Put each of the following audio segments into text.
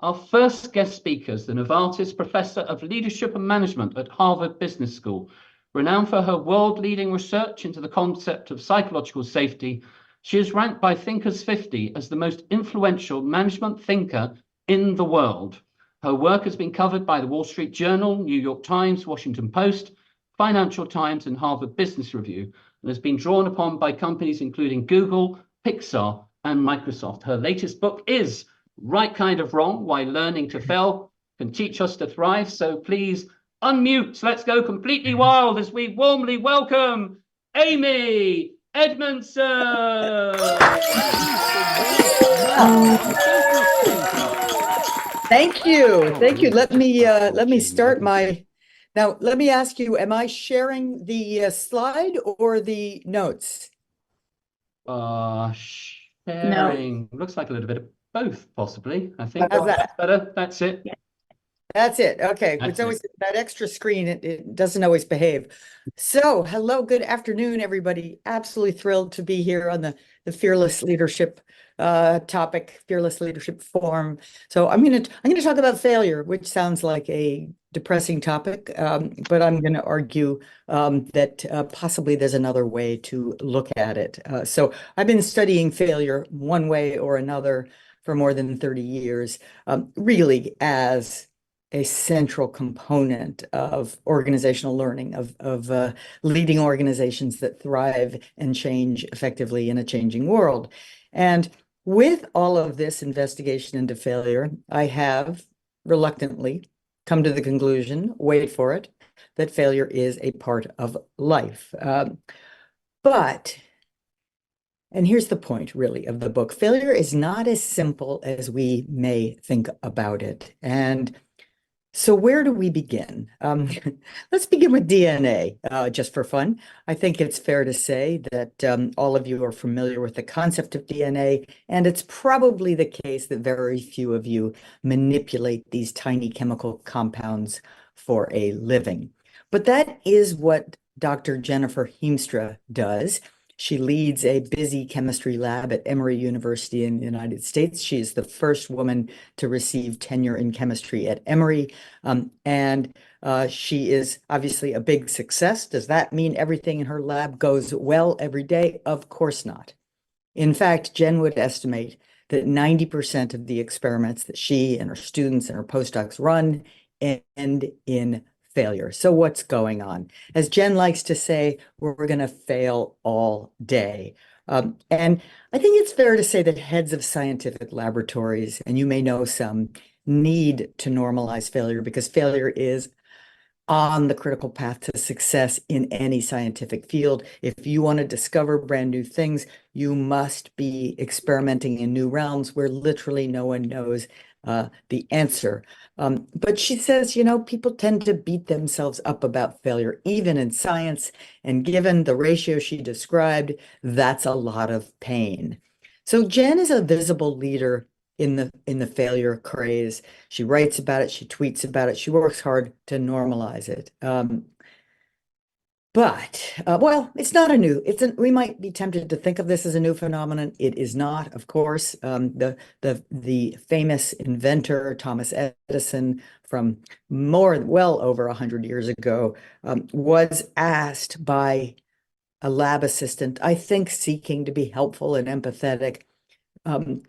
Our first guest speaker is the Novartis Professor of Leadership and Management at Harvard Business School. Renowned for her world-leading research into the concept of psychological safety, she is ranked by Thinkers 50 as the most influential management thinker in the world. Her work has been covered by the Wall Street Journal, New York Times, Washington Post, Financial Times, and Harvard Business Review, and has been drawn upon by companies including Google, Pixar, and Microsoft. Her latest book is Right Kind of Wrong, Why Learning to Fail Can Teach Us to Thrive. So please unmute. Let's go completely wild as we warmly welcome Amy Edmondson. Thank you. Thank you. Let me start my. Now, let me ask you, am I sharing the slide or the notes? Sharing. No. Looks like a little bit of both, possibly. I think how's that? That's better. That's it. Yeah. That's it. Okay. That's it's always it. That extra screen. It doesn't always behave. So, hello, good afternoon, everybody. Absolutely thrilled to be here on the Fearless Leadership topic, Fearless Leadership Forum. So I'm gonna talk about failure, which sounds like a depressing topic, but I'm going to argue that possibly there's another way to look at it. So I've been studying failure one way or another for more than 30 years, really as a central component of organizational learning, of leading organizations that thrive and change effectively in a changing world. And with all of this investigation into failure, I have reluctantly come to the conclusion, wait for it, that failure is a part of life. And here's the point, really, of the book. Failure is not as simple as we may think about it. And so where do we begin? Let's begin with DNA, just for fun. I think it's fair to say that all of you are familiar with the concept of DNA, and it's probably the case that very few of you manipulate these tiny chemical compounds for a living. But that is what Dr. Jennifer Heemstra does. She leads a busy chemistry lab at Emory University in the United States. She is the first woman to receive tenure in chemistry at Emory, and she is obviously a big success. Does that mean everything in her lab goes well every day? Of course not. In fact, Jen would estimate that 90% of the experiments that she and her students and her postdocs run end in failure. So what's going on? As Jen likes to say, we're going to fail all day. And I think it's fair to say that heads of scientific laboratories, and you may know some, need to normalize failure because failure is on the critical path to success in any scientific field. If you want to discover brand new things, you must be experimenting in new realms where literally no one knows the answer. But she says, people tend to beat themselves up about failure, even in science. And given the ratio she described, that's a lot of pain. So Jen is a visible leader in the failure craze. She writes about it, she tweets about it, she works hard to normalize it. Well, it's not we might be tempted to think of this as a new phenomenon. It is not, of course. The famous inventor, Thomas Edison, from well over 100 years ago, was asked by a lab assistant, I think seeking to be helpful and empathetic,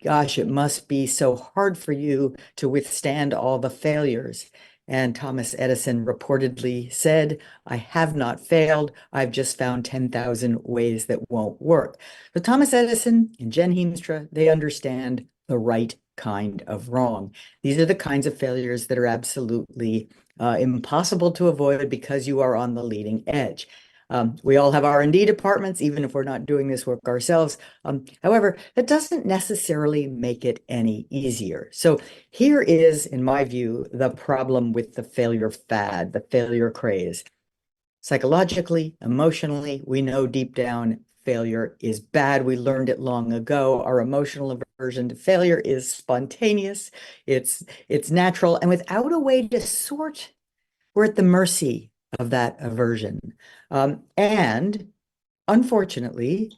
gosh, it must be so hard for you to withstand all the failures. And Thomas Edison reportedly said, I have not failed. I've just found 10,000 ways that won't work. So Thomas Edison and Jen Heemstra, they understand the right kind of wrong. These are the kinds of failures that are absolutely impossible to avoid because you are on the leading edge. We all have R&D departments, even if we're not doing this work ourselves. However, that doesn't necessarily make it any easier. So here is, in my view, the problem with the failure fad, the failure craze. Psychologically, emotionally, we know deep down failure is bad. We learned it long ago. Our emotional aversion to failure is spontaneous. It's natural. And without a way to sort, we're at the mercy of that aversion. And unfortunately,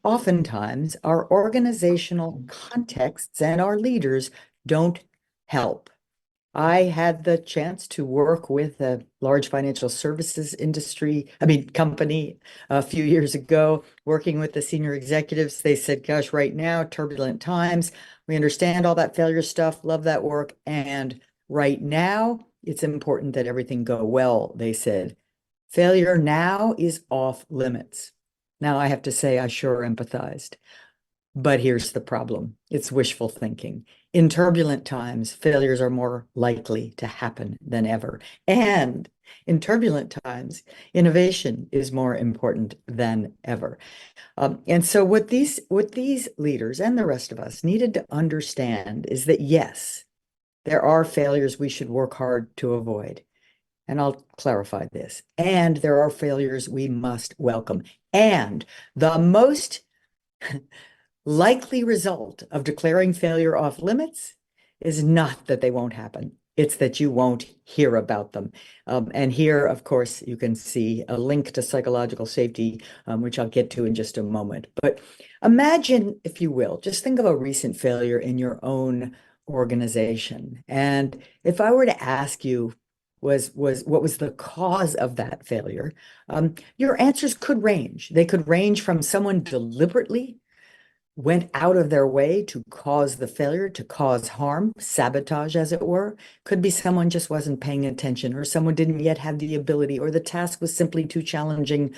oftentimes our organizational contexts and our leaders don't help. I had the chance to work with a large financial services company a few years ago, working with the senior executives. They said, gosh, right now, turbulent times. We understand all that failure stuff, love that work. And right now, it's important that everything go well, they said. Failure now is off limits. Now, I have to say, I sure empathized. But here's the problem. It's wishful thinking. In turbulent times, failures are more likely to happen than ever. And in turbulent times, innovation is more important than ever. And so what these leaders and the rest of us needed to understand is that, yes, there are failures we should work hard to avoid. And I'll clarify this. And there are failures we must welcome. And the most likely result of declaring failure off limits is not that they won't happen. It's that you won't hear about them. And here, of course, you can see a link to psychological safety, which I'll get to in just a moment. But imagine, if you will, just think of a recent failure in your own organization. And if I were to ask you, what was the cause of that failure? Your answers could range. They could range from someone deliberately went out of their way to cause the failure, to cause harm, sabotage, as it were. Could be someone just wasn't paying attention, or someone didn't yet have the ability, or the task was simply too challenging,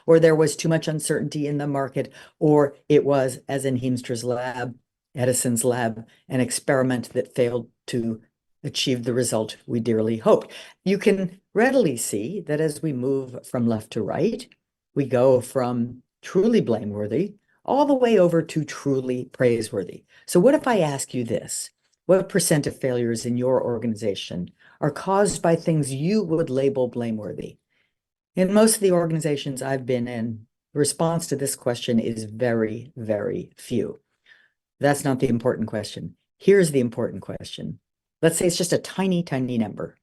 or there was too much uncertainty in the market, or it was, as in Heemstra's lab, Edison's lab, an experiment that failed to achieve the result we dearly hoped. You can readily see that as we move from left to right, we go from truly blameworthy all the way over to truly praiseworthy. So what if I ask you this? What percent of failures in your organization are caused by things you would label blameworthy? In most of the organizations I've been in, the response to this question is very, very few. That's not the important question. Here's the important question. Let's say it's just a tiny, tiny number.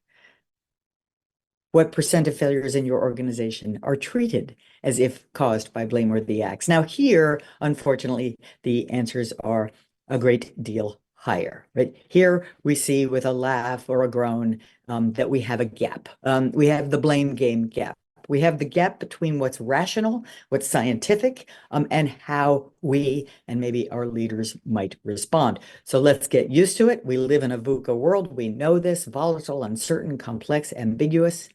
What percent of failures in your organization are treated as if caused by blameworthy acts? Now here, unfortunately, the answers are a great deal higher, right? Here we see with a laugh or a groan that we have a gap. We have the blame game gap. We have the gap between what's rational, what's scientific, and how we and maybe our leaders might respond. So let's get used to it. We live in a VUCA world. We know this: volatile, uncertain, complex, ambiguous.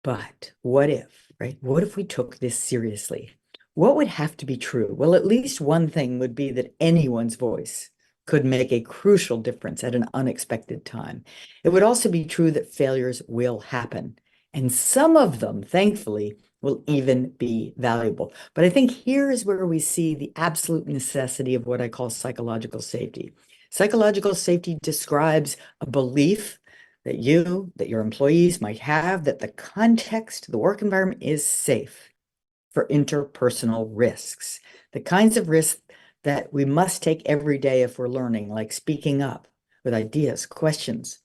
But what if, right? What if we took this seriously? What would have to be true? Well, at least one thing would be that anyone's voice could make a crucial difference at an unexpected time. It would also be true that failures will happen, and some of them, thankfully, will even be valuable. But I think here is where we see the absolute necessity of what I call psychological safety. Psychological safety describes a belief that your employees might have, that the context, the work environment is safe for interpersonal risks, the kinds of risks that we must take every day if we're learning, like speaking up with ideas, questions,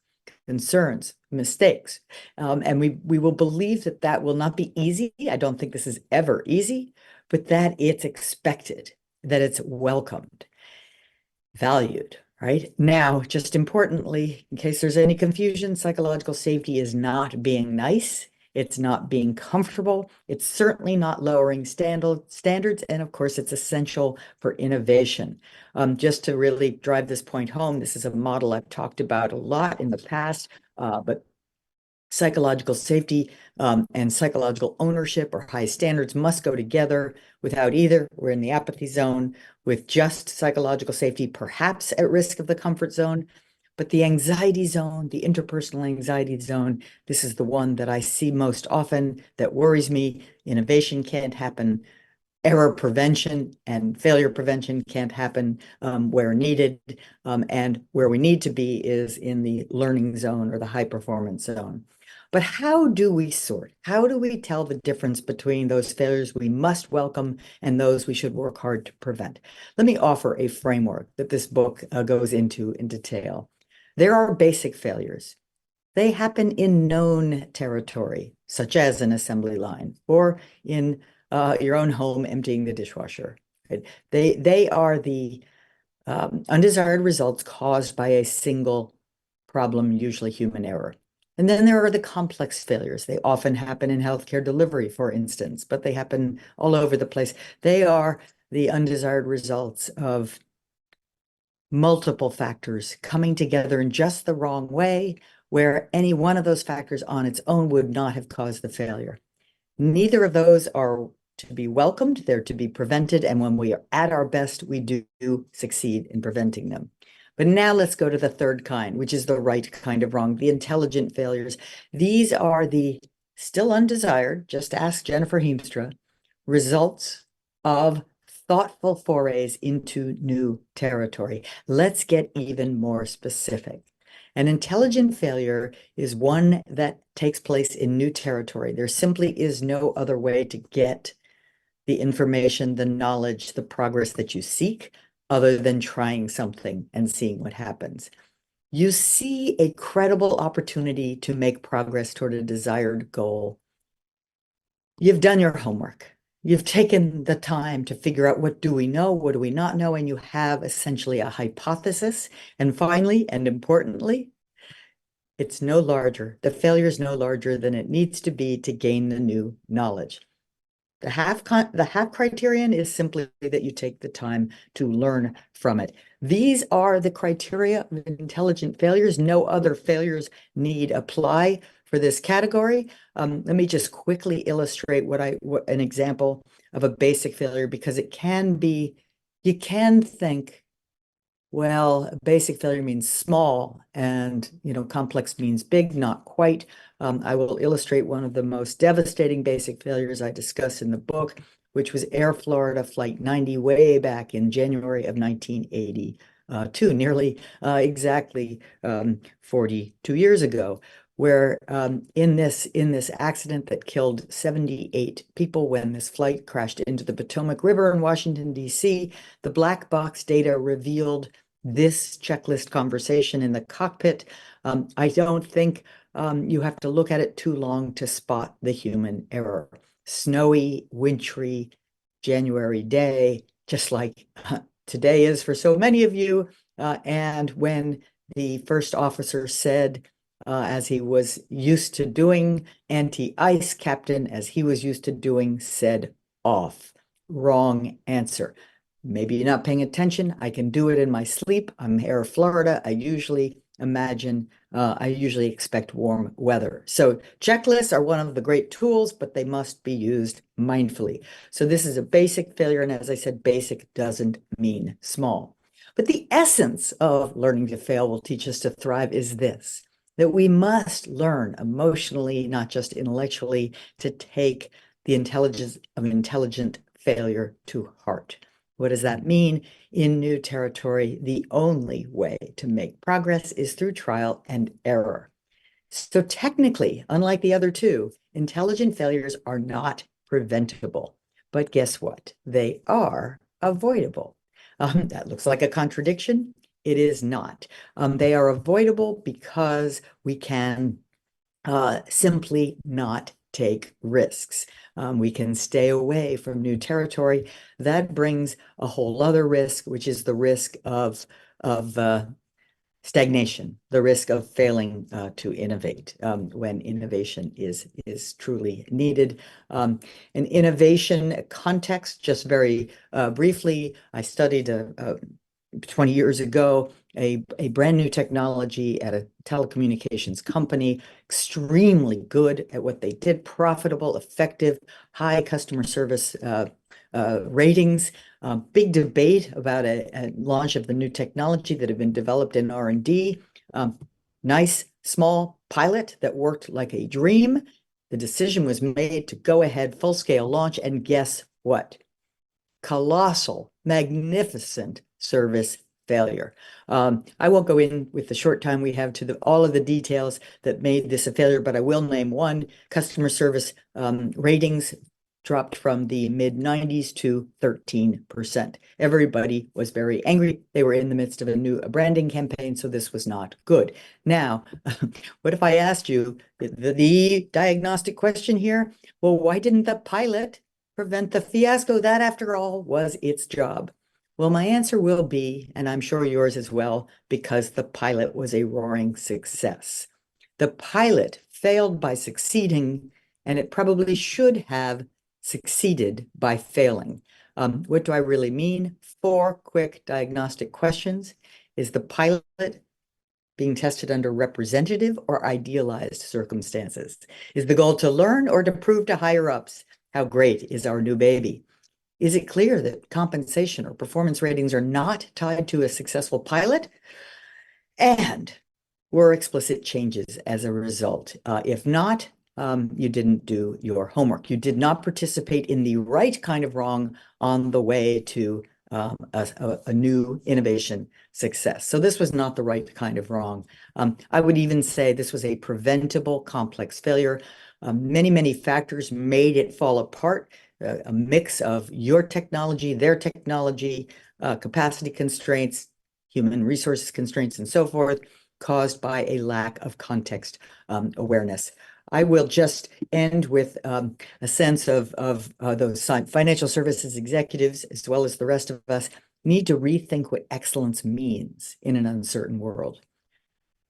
concerns, mistakes. And we will believe that that will not be easy. I don't think this is ever easy, but that it's expected, that it's welcomed, valued. Right now, just importantly, in case there's any confusion, psychological safety is not being nice. It's not being comfortable. It's certainly not lowering standards. And of course, it's essential for innovation. Just to really drive this point home, this is a model I've talked about a lot in the past, but psychological safety and psychological ownership or high standards must go together. Without either, we're in the apathy zone. With just psychological safety, perhaps at risk of the comfort zone. But the anxiety zone, the interpersonal anxiety zone, this is the one that I see most often that worries me. Innovation can't happen. Error prevention and failure prevention can't happen where needed. And where we need to be is in the learning zone or the high performance zone. But how do we sort? How do we tell the difference between those failures we must welcome and those we should work hard to prevent? Let me offer a framework that this book goes into in detail. There are basic failures. They happen in known territory, such as an assembly line or in your own home emptying the dishwasher. Right? They are the undesired results caused by a single problem, usually human error. And then there are the complex failures. They often happen in healthcare delivery, for instance, but they happen all over the place. They are the undesired results of multiple factors coming together in just the wrong way, where any one of those factors on its own would not have caused the failure. Neither of those are to be welcomed, they're to be prevented, and when we are at our best, we do succeed in preventing them. But now let's go to the third kind, which is the right kind of wrong, the intelligent failures. These are the still undesired, just ask Jennifer Heemstra, results of thoughtful forays into new territory. Let's get even more specific. An intelligent failure is one that takes place in new territory. There simply is no other way to get the information, the knowledge, the progress that you seek, other than trying something and seeing what happens. You see a credible opportunity to make progress toward a desired goal. You've done your homework. You've taken the time to figure out what do we know, what do we not know, and you have essentially a hypothesis. And finally, and importantly, it's no larger. The failure is no larger than it needs to be to gain the new knowledge. The half criterion is simply that you take the time to learn from it. These are the criteria of intelligent failures. No other failures need apply for this category. Let me just quickly illustrate an example of a basic failure, because it can be, you can think, well, basic failure means small and, complex means big, not quite. I will illustrate one of the most devastating basic failures I discuss in the book, which was Air Florida Flight 90 way back in January of 1982, nearly exactly 42 years ago, where in this accident that killed 78 people when this flight crashed into the Potomac River in Washington, D.C., the black box data revealed this checklist conversation in the cockpit. I don't think you have to look at it too long to spot the human error. Snowy, wintry January day, just like today is for so many of you. And when the first officer said, as he was used to doing, anti-ice captain, as he was used to doing, said off. Wrong answer. Maybe you're not paying attention. I can do it in my sleep. I'm Air Florida. I usually expect warm weather. So checklists are one of the great tools, but they must be used mindfully. So this is a basic failure. And as I said, basic doesn't mean small. But the essence of learning to fail will teach us to thrive is this, that we must learn emotionally, not just intellectually, to take the intelligence of intelligent failure to heart. What does that mean? In new territory, the only way to make progress is through trial and error. So technically, unlike the other two, intelligent failures are not preventable. But guess what? They are avoidable. That looks like a contradiction. It is not. They are avoidable because we can simply not take risks. We can stay away from new territory. That brings a whole other risk, which is the risk of stagnation, the risk of failing to innovate when innovation is truly needed. An innovation context, just very briefly, I studied 20 years ago a brand new technology at a telecommunications company, extremely good at what they did, profitable, effective, high customer service ratings. Big debate about a launch of the new technology that had been developed in R&D. Nice small pilot that worked like a dream. The decision was made to go ahead, full-scale launch, and guess what? Colossal, magnificent service failure. I won't go in with the short time we have to all of the details that made this a failure, but I will name one. Customer service ratings dropped from the mid-90s to 13%. Everybody was very angry. They were in the midst of a branding campaign, so this was not good. Now, what if I asked you the diagnostic question here? Well, why didn't the pilot prevent the fiasco? That, after all, was its job. Well, my answer will be, and I'm sure yours as well, because the pilot was a roaring success. The pilot failed by succeeding, and it probably should have succeeded by failing. What do I really mean? 4 quick diagnostic questions. Is the pilot being tested under representative or idealized circumstances? Is the goal to learn or to prove to higher ups how great is our new baby? Is it clear that compensation or performance ratings are not tied to a successful pilot? And were explicit changes as a result? If not, you didn't do your homework. You did not participate in the right kind of wrong on the way to a new innovation success. So this was not the right kind of wrong. I would even say this was a preventable complex failure. Many, many factors made it fall apart. A mix of your technology, their technology, capacity constraints, human resources constraints, and so forth, caused by a lack of context awareness. I will just end with a sense of those financial services executives, as well as the rest of us, need to rethink what excellence means in an uncertain world.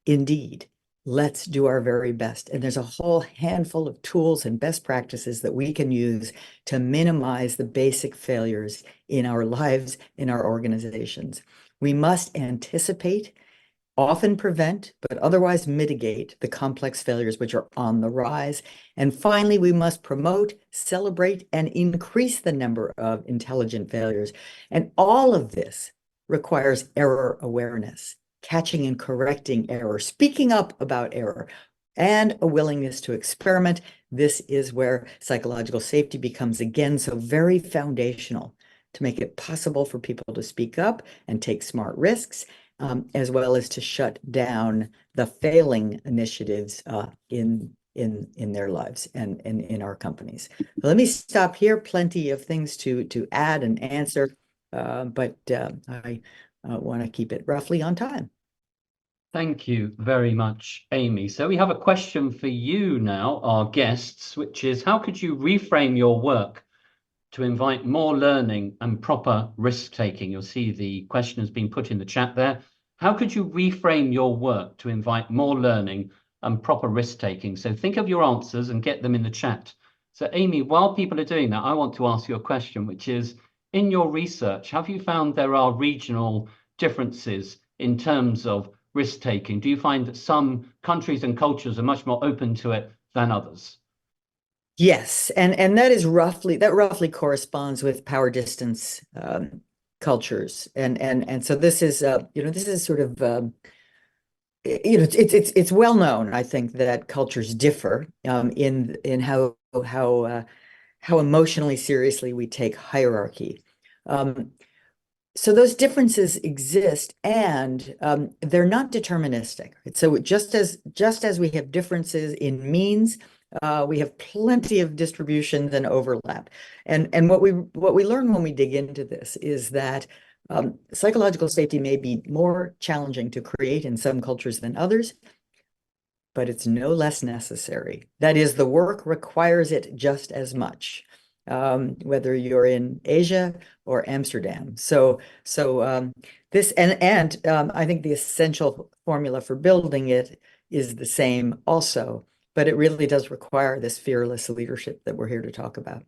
Indeed, let's do our very best. And there's a whole handful of tools and best practices that we can use to minimize the basic failures in our lives, in our organizations. We must anticipate, often prevent, but otherwise mitigate the complex failures which are on the rise. And finally, we must promote, celebrate, and increase the number of intelligent failures. And all of this requires error awareness, catching and correcting error, speaking up about error, and a willingness to experiment. This is where psychological safety becomes again so very foundational to make it possible for people to speak up and take smart risks, as well as to shut down the failing initiatives in their lives and in our companies. Let me stop here. Plenty of things to add and answer, but I want to keep it roughly on time. Thank you very much, Amy. So we have a question for you now, our guests, which is, how could you reframe your work to invite more learning and proper risk-taking? You'll see the question has been put in the chat there. How could you reframe your work to invite more learning and proper risk-taking? So think of your answers and get them in the chat. So Amy, while people are doing that, I want to ask you a question, which is, in your research, have you found there are regional differences in terms of risk-taking? Do you find that some countries and cultures are much more open to it than others? Yes, and that roughly corresponds with power distance cultures, and so this is this is sort of it's well known, I think, that cultures differ in how emotionally seriously we take hierarchy. So those differences exist, and they're not deterministic. So just as we have differences in means, we have plenty of distributions and overlap. And what we learn when we dig into this is that psychological safety may be more challenging to create in some cultures than others, but it's no less necessary. That is, the work requires it just as much, whether you're in Asia or Amsterdam. So this and I think the essential formula for building it is the same also, but it really does require this fearless leadership that we're here to talk about.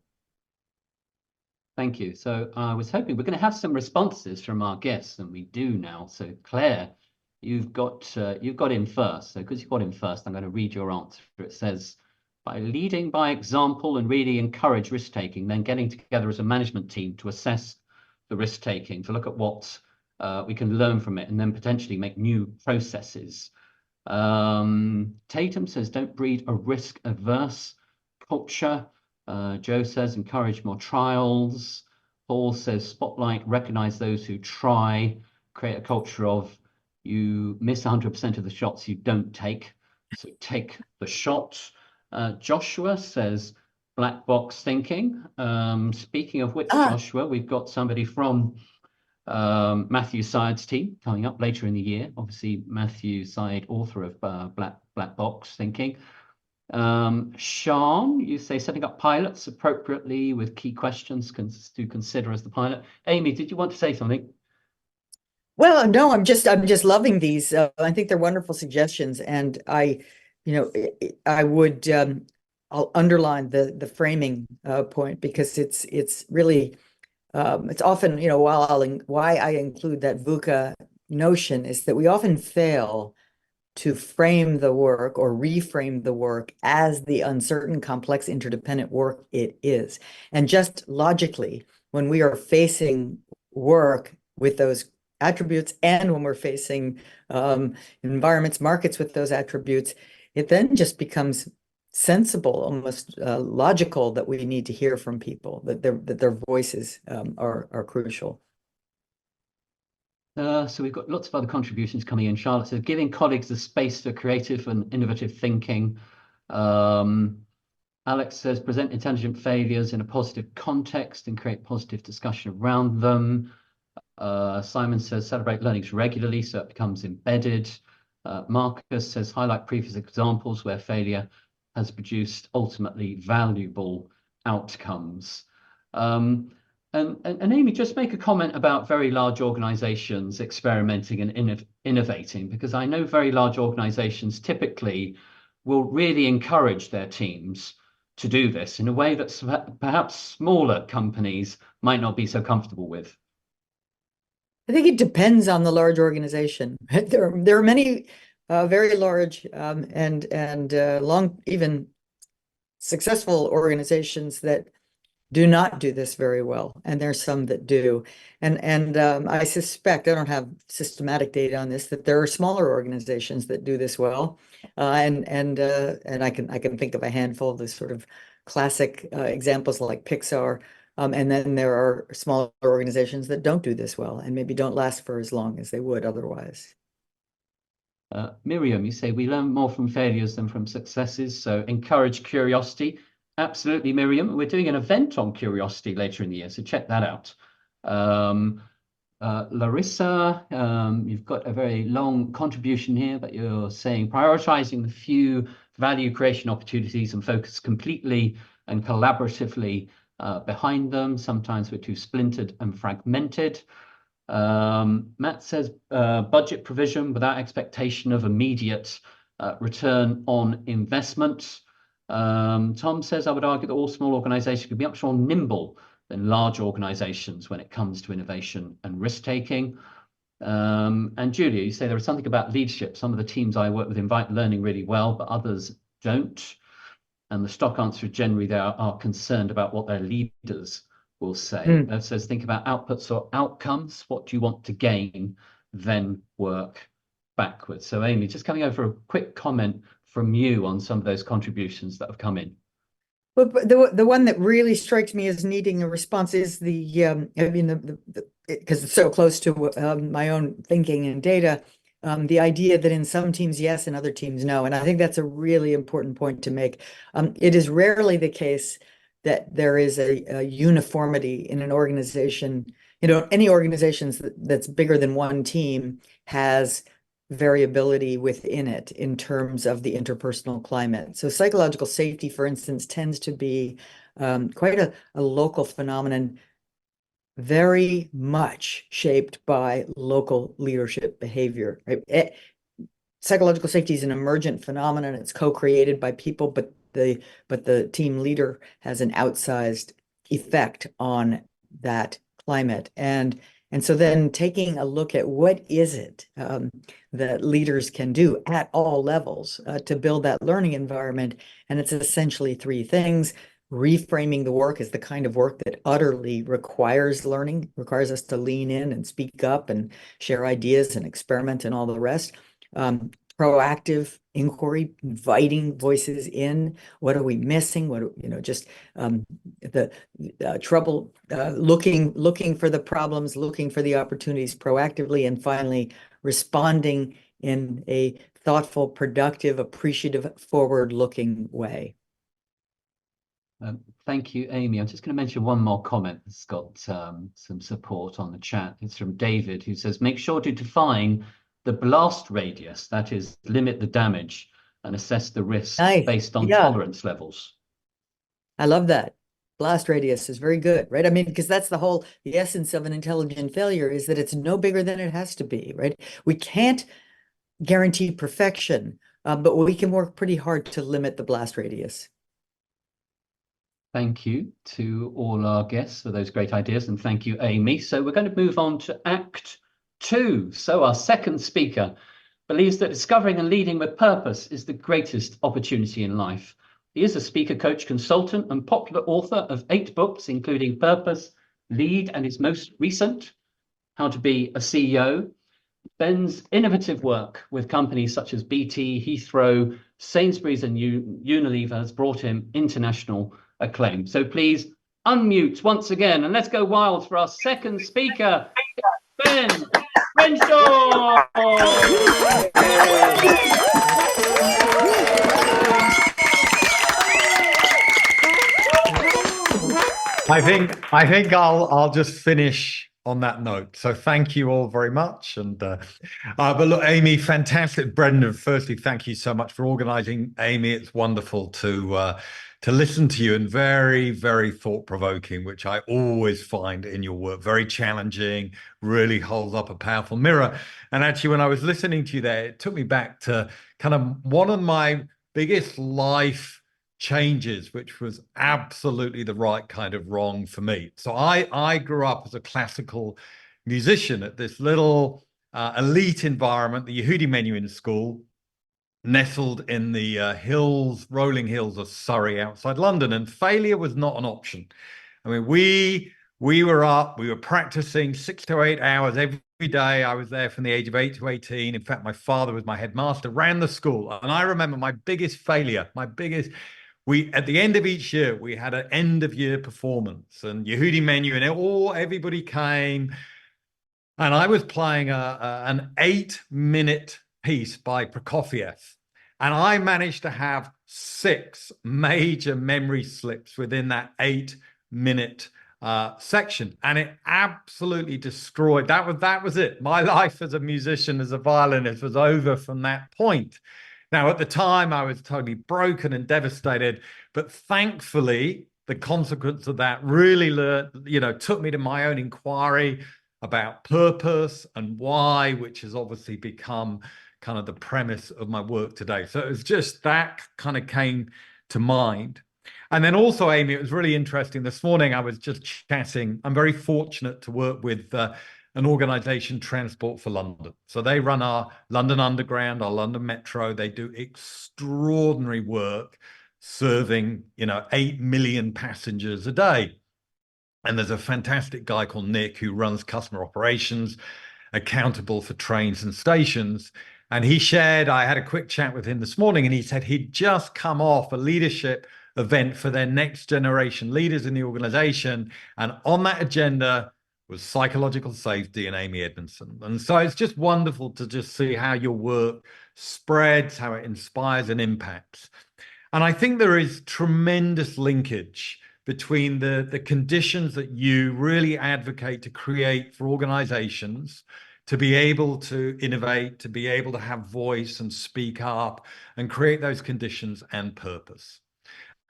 Thank you. So I was hoping we're going to have some responses from our guests, and we do now. So Claire, you've got in first. So because you got in first, I'm going to read your answer. It says, by leading by example and really encourage risk-taking, then getting together as a management team to assess the risk-taking, to look at what we can learn from it, and then potentially make new processes. Tatum says, don't breed a risk-averse culture. Joe says, encourage more trials. Paul says, spotlight, recognize those who try, create a culture of you miss 100% of the shots you don't take, so take the shot. Joshua says, black box thinking. Speaking of which, Joshua, we've got somebody from Matthew Syed's team coming up later in the year. Obviously, Matthew Syed, author of Black Box Thinking. Sean, you say setting up pilots appropriately with key questions to consider as the pilot. Amy, did you want to say something? Well, no, I'm just loving these. I think they're wonderful suggestions, and I would I'll underline the framing point because it's really it's often why I include that VUCA notion is that we often fail to frame the work or reframe the work as the uncertain, complex, interdependent work it is. And just logically, when we are facing work with those attributes and when we're facing environments, markets with those attributes, it then just becomes sensible, almost logical that we need to hear from people, that their voices are crucial. So we've got lots of other contributions coming in. Charlotte says, giving colleagues the space for creative and innovative thinking. Alex says, present intelligent failures in a positive context and create positive discussion around them. Simon says, celebrate learnings regularly so it becomes embedded. Marcus says, highlight previous examples where failure has produced ultimately valuable outcomes. And Amy, just make a comment about very large organizations experimenting and innovating, because I know very large organizations typically will really encourage their teams to do this in a way that perhaps smaller companies might not be so comfortable with. I think it depends on the large organization. There are many very large and long, even successful organizations that do not do this very well, and there's some that do. And I suspect, I don't have systematic data on this, that there are smaller organizations that do this well. And I can think of a handful of the sort of classic examples like Pixar. And then there are smaller organizations that don't do this well and maybe don't last for as long as they would otherwise. Miriam, you say we learn more from failures than from successes, so encourage curiosity. Absolutely, Miriam. We're doing an event on curiosity later in the year, so check that out. Larissa, you've got a very long contribution here, but you're saying prioritizing the few value creation opportunities and focus completely and collaboratively behind them. Sometimes we're too splintered and fragmented. Matt says budget provision without expectation of immediate return on investment. Tom says, I would argue that all small organizations could be much more nimble than large organizations when it comes to innovation and risk-taking. And Julia, you say there is something about leadership. Some of the teams I work with invite learning really well, but others don't. And the stock answer generally they are concerned about what their leaders will say. That says, think about outputs or outcomes. What do you want to gain? Then work backwards. So Amy, just coming over a quick comment from you on some of those contributions that have come in. But the one that really strikes me as needing a response is because it's so close to my own thinking and data, the idea that in some teams yes, and other teams no. And I think that's a really important point to make. It is rarely the case that there is a uniformity in an organization. Any organizations that's bigger than one team has variability within it in terms of the interpersonal climate. So psychological safety, for instance, tends to be quite a local phenomenon, very much shaped by local leadership behavior. Right? Psychological safety is an emergent phenomenon. It's co-created by people, but the team leader has an outsized effect on that climate. And so then taking a look at what is it that leaders can do at all levels to build that learning environment. And it's essentially three things. Reframing the work as the kind of work that utterly requires learning, requires us to lean in and speak up and share ideas and experiment and all the rest. Proactive inquiry, inviting voices in. What are we missing? The trouble, looking for the problems, looking for the opportunities proactively, and finally responding in a thoughtful, productive, appreciative, forward-looking way. Thank you, Amy. I'm just going to mention one more comment that's got some support on the chat. It's from David, who says, make sure to define the blast radius, that is, limit the damage and assess the risk Nice. based on Yeah, tolerance levels. I love that. Blast radius is very good, right? I mean, because that's the essence of an intelligent failure is that it's no bigger than it has to be, right? We can't guarantee perfection, but we can work pretty hard to limit the blast radius. Thank you to all our guests for those great ideas, and thank you, Amy. So we're going to move on to Act 2. So our second speaker believes that discovering and leading with purpose is the greatest opportunity in life. He is a speaker, coach, consultant, and popular author of 8 books, including Purpose, Lead, and his most recent, How to Be a CEO. Ben's innovative work with companies such as BT, Heathrow, Sainsbury's, and Unilever has brought him international acclaim. So please unmute once again, and let's go wild for our second speaker, Ben Renshaw. I think I'll just finish on that note. So thank you all very much. And but look, Amy, fantastic. Brendan, firstly, thank you so much for organizing. Amy, it's wonderful to listen to you, and very, very thought-provoking, which I always find in your work. Very challenging, really holds up a powerful mirror. And actually, when I was listening to you there, it took me back to kind of one of my biggest life changes, which was absolutely the right kind of wrong for me. So I grew up as a classical musician at this little elite environment, the Yehudi Menuhin School, nestled in the rolling hills of Surrey outside London, and failure was not an option. I mean, we were practicing 6 to 8 hours every day. I was there from the age of 8 to 18. In fact, my father was my headmaster, ran the school. And I remember my biggest failure, at the end of each year, we had an end of year performance, and Yehudi Menuhin, and everybody came, and I was playing an 8-minute piece by Prokofiev, and I managed to have 6 major memory slips within that 8-minute section, and it absolutely destroyed. That was it. My life as a musician, as a violinist, was over from that point. Now, at the time, I was totally broken and devastated, but thankfully, the consequence of that really took me to my own inquiry about purpose and why, which has obviously become kind of the premise of my work today. So it was just that kind of came to mind. And then also, Amy, it was really interesting. This morning, I was just chatting. I'm very fortunate to work with an organization, Transport for London. So they run our London Underground, our London Metro. They do extraordinary work serving, 8 million passengers a day. And there's a fantastic guy called Nick who runs customer operations, accountable for trains and stations. And he shared, I had a quick chat with him this morning, and he said he'd just come off a leadership event for their next generation leaders in the organization. And on that agenda was psychological safety and Amy Edmondson. And so it's just wonderful to just see how your work spreads, how it inspires and impacts. And I think there is tremendous linkage between the conditions that you really advocate to create for organizations to be able to innovate, to be able to have voice and speak up and create those conditions and purpose.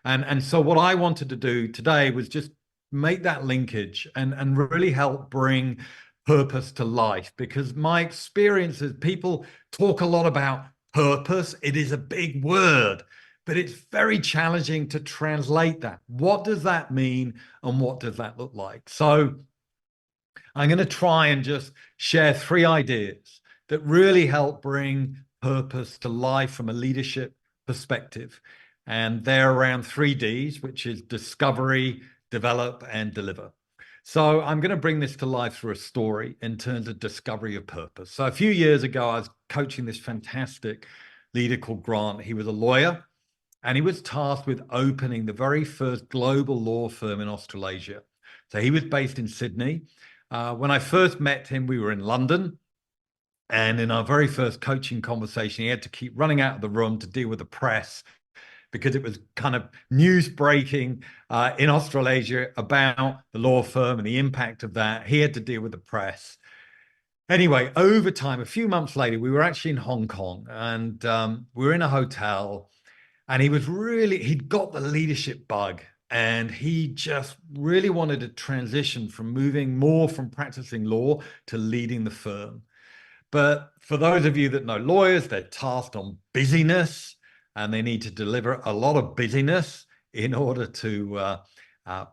And so what I wanted to do today was just make that linkage and really help bring purpose to life, because my experience is people talk a lot about purpose. It is a big word, but it's very challenging to translate that. What does that mean and what does that look like? So I'm going to try and just share 3 ideas that really help bring purpose to life from a leadership perspective. And they're around 3 Ds, which is discovery, develop, and deliver. So I'm going to bring this to life through a story in terms of discovery of purpose. So a few years ago, I was coaching this fantastic leader called Grant. He was a lawyer, and he was tasked with opening the very first global law firm in Australasia. So he was based in Sydney. When I first met him, we were in London. And in our very first coaching conversation, he had to keep running out of the room to deal with the press, because it was kind of news breaking in Australasia about the law firm and the impact of that. He had to deal with the press. Anyway, over time, a few months later, we were actually in Hong Kong, and we were in a hotel, and he'd got the leadership bug, and he just really wanted to transition from moving more from practicing law to leading the firm. But for those of you that know lawyers, they're tasked on busyness, and they need to deliver a lot of busyness in order to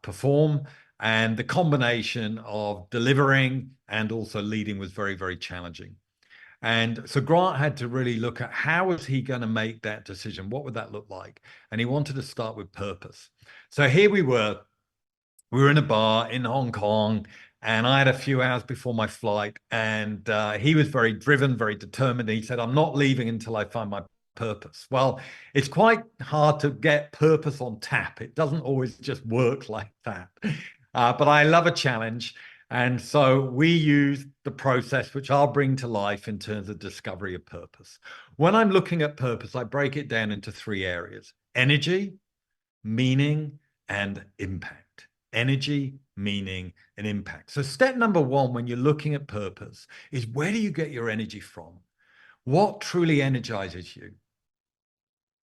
perform. And the combination of delivering and also leading was very, very challenging. And so Grant had to really look at how was he going to make that decision? What would that look like? And he wanted to start with purpose. So here we were in a bar in Hong Kong, and I had a few hours before my flight, and he was very driven, very determined. He said, I'm not leaving until I find my purpose. Well, it's quite hard to get purpose on tap. It doesn't always just work like that. But I love a challenge. And so we use the process, which I'll bring to life in terms of discovery of purpose. When I'm looking at purpose, I break it down into 3 areas: energy, meaning, and impact. Energy, meaning, and impact. So step number 1, when you're looking at purpose, is where do you get your energy from? What truly energizes you?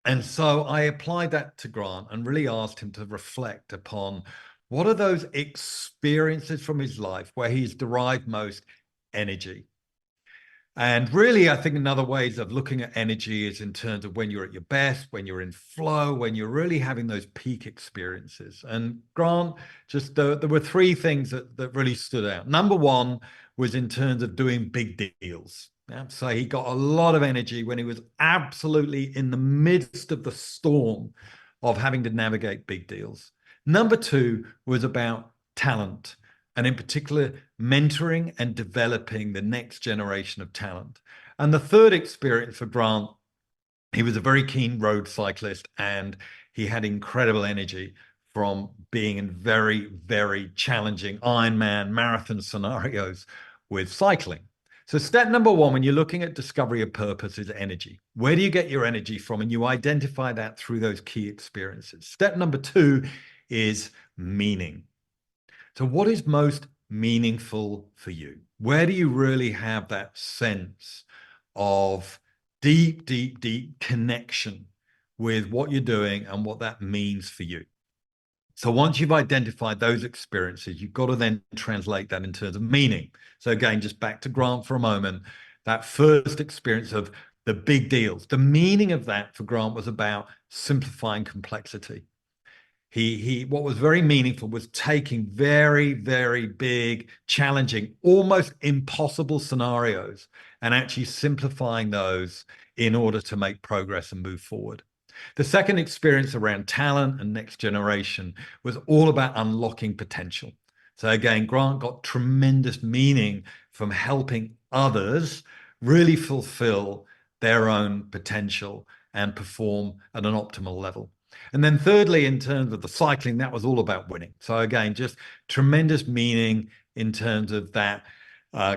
And so I applied that to Grant and really asked him to reflect upon what are those experiences from his life where he's derived most energy. And really, I think another ways of looking at energy is in terms of when you're at your best, when you're in flow, when you're really having those peak experiences. And Grant, just there were 3 things that really stood out. Number 1 was in terms of doing big deals. Yeah, so he got a lot of energy when he was absolutely in the midst of the storm of having to navigate big deals. Number 2 was about talent, and in particular, mentoring and developing the next generation of talent. And the 3rd experience for Grant, he was a very keen road cyclist, and he had incredible energy from being in very, very challenging Ironman marathon scenarios with cycling. So step number 1, when you're looking at discovery of purpose, is energy. Where do you get your energy from? And you identify that through those key experiences. Step number 2 is meaning. So what is most meaningful for you? Where do you really have that sense of deep, deep, deep connection with what you're doing and what that means for you? So once you've identified those experiences, you've got to then translate that in terms of meaning. So again, just back to Grant for a moment, that first experience of the big deals, the meaning of that for Grant was about simplifying complexity. What was very meaningful was taking very, very big, challenging, almost impossible scenarios and actually simplifying those in order to make progress and move forward. The second experience around talent and next generation was all about unlocking potential. So again, Grant got tremendous meaning from helping others really fulfill their own potential and perform at an optimal level. And then thirdly, in terms of the cycling, that was all about winning. So again, just tremendous meaning in terms of that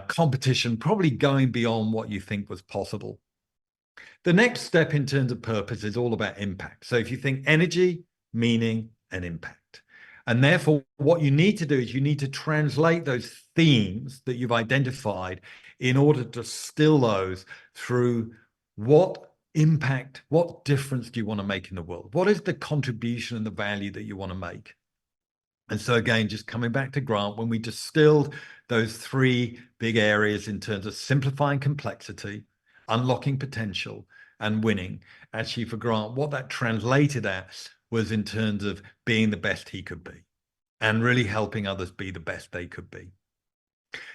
competition, probably going beyond what you think was possible. The next step in terms of purpose is all about impact. So if you think energy, meaning, and impact. And therefore, what you need to do is you need to translate those themes that you've identified in order to distill those through what impact, what difference do you want to make in the world? What is the contribution and the value that you want to make? And so again, just coming back to Grant, when we distilled those 3 big areas in terms of simplifying complexity, unlocking potential, and winning, actually for Grant, what that translated at was in terms of being the best he could be and really helping others be the best they could be.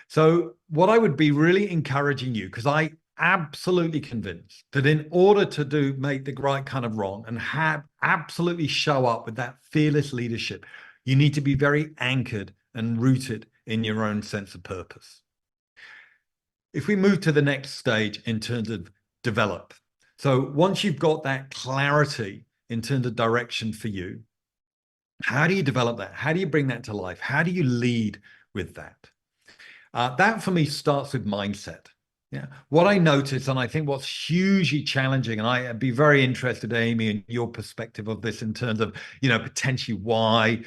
So what I would be really encouraging you, because I absolutely convinced that in order to make the right kind of wrong and have absolutely show up with that fearless leadership, you need to be very anchored and rooted in your own sense of purpose. If we move to the next stage in terms of develop. So once you've got that clarity in terms of direction for you, how do you develop that? How do you bring that to life? How do you lead with that? That for me starts with mindset. Yeah. What I noticed, and I think what's hugely challenging, and I'd be very interested, Amy, in your perspective of this in terms of, potentially why,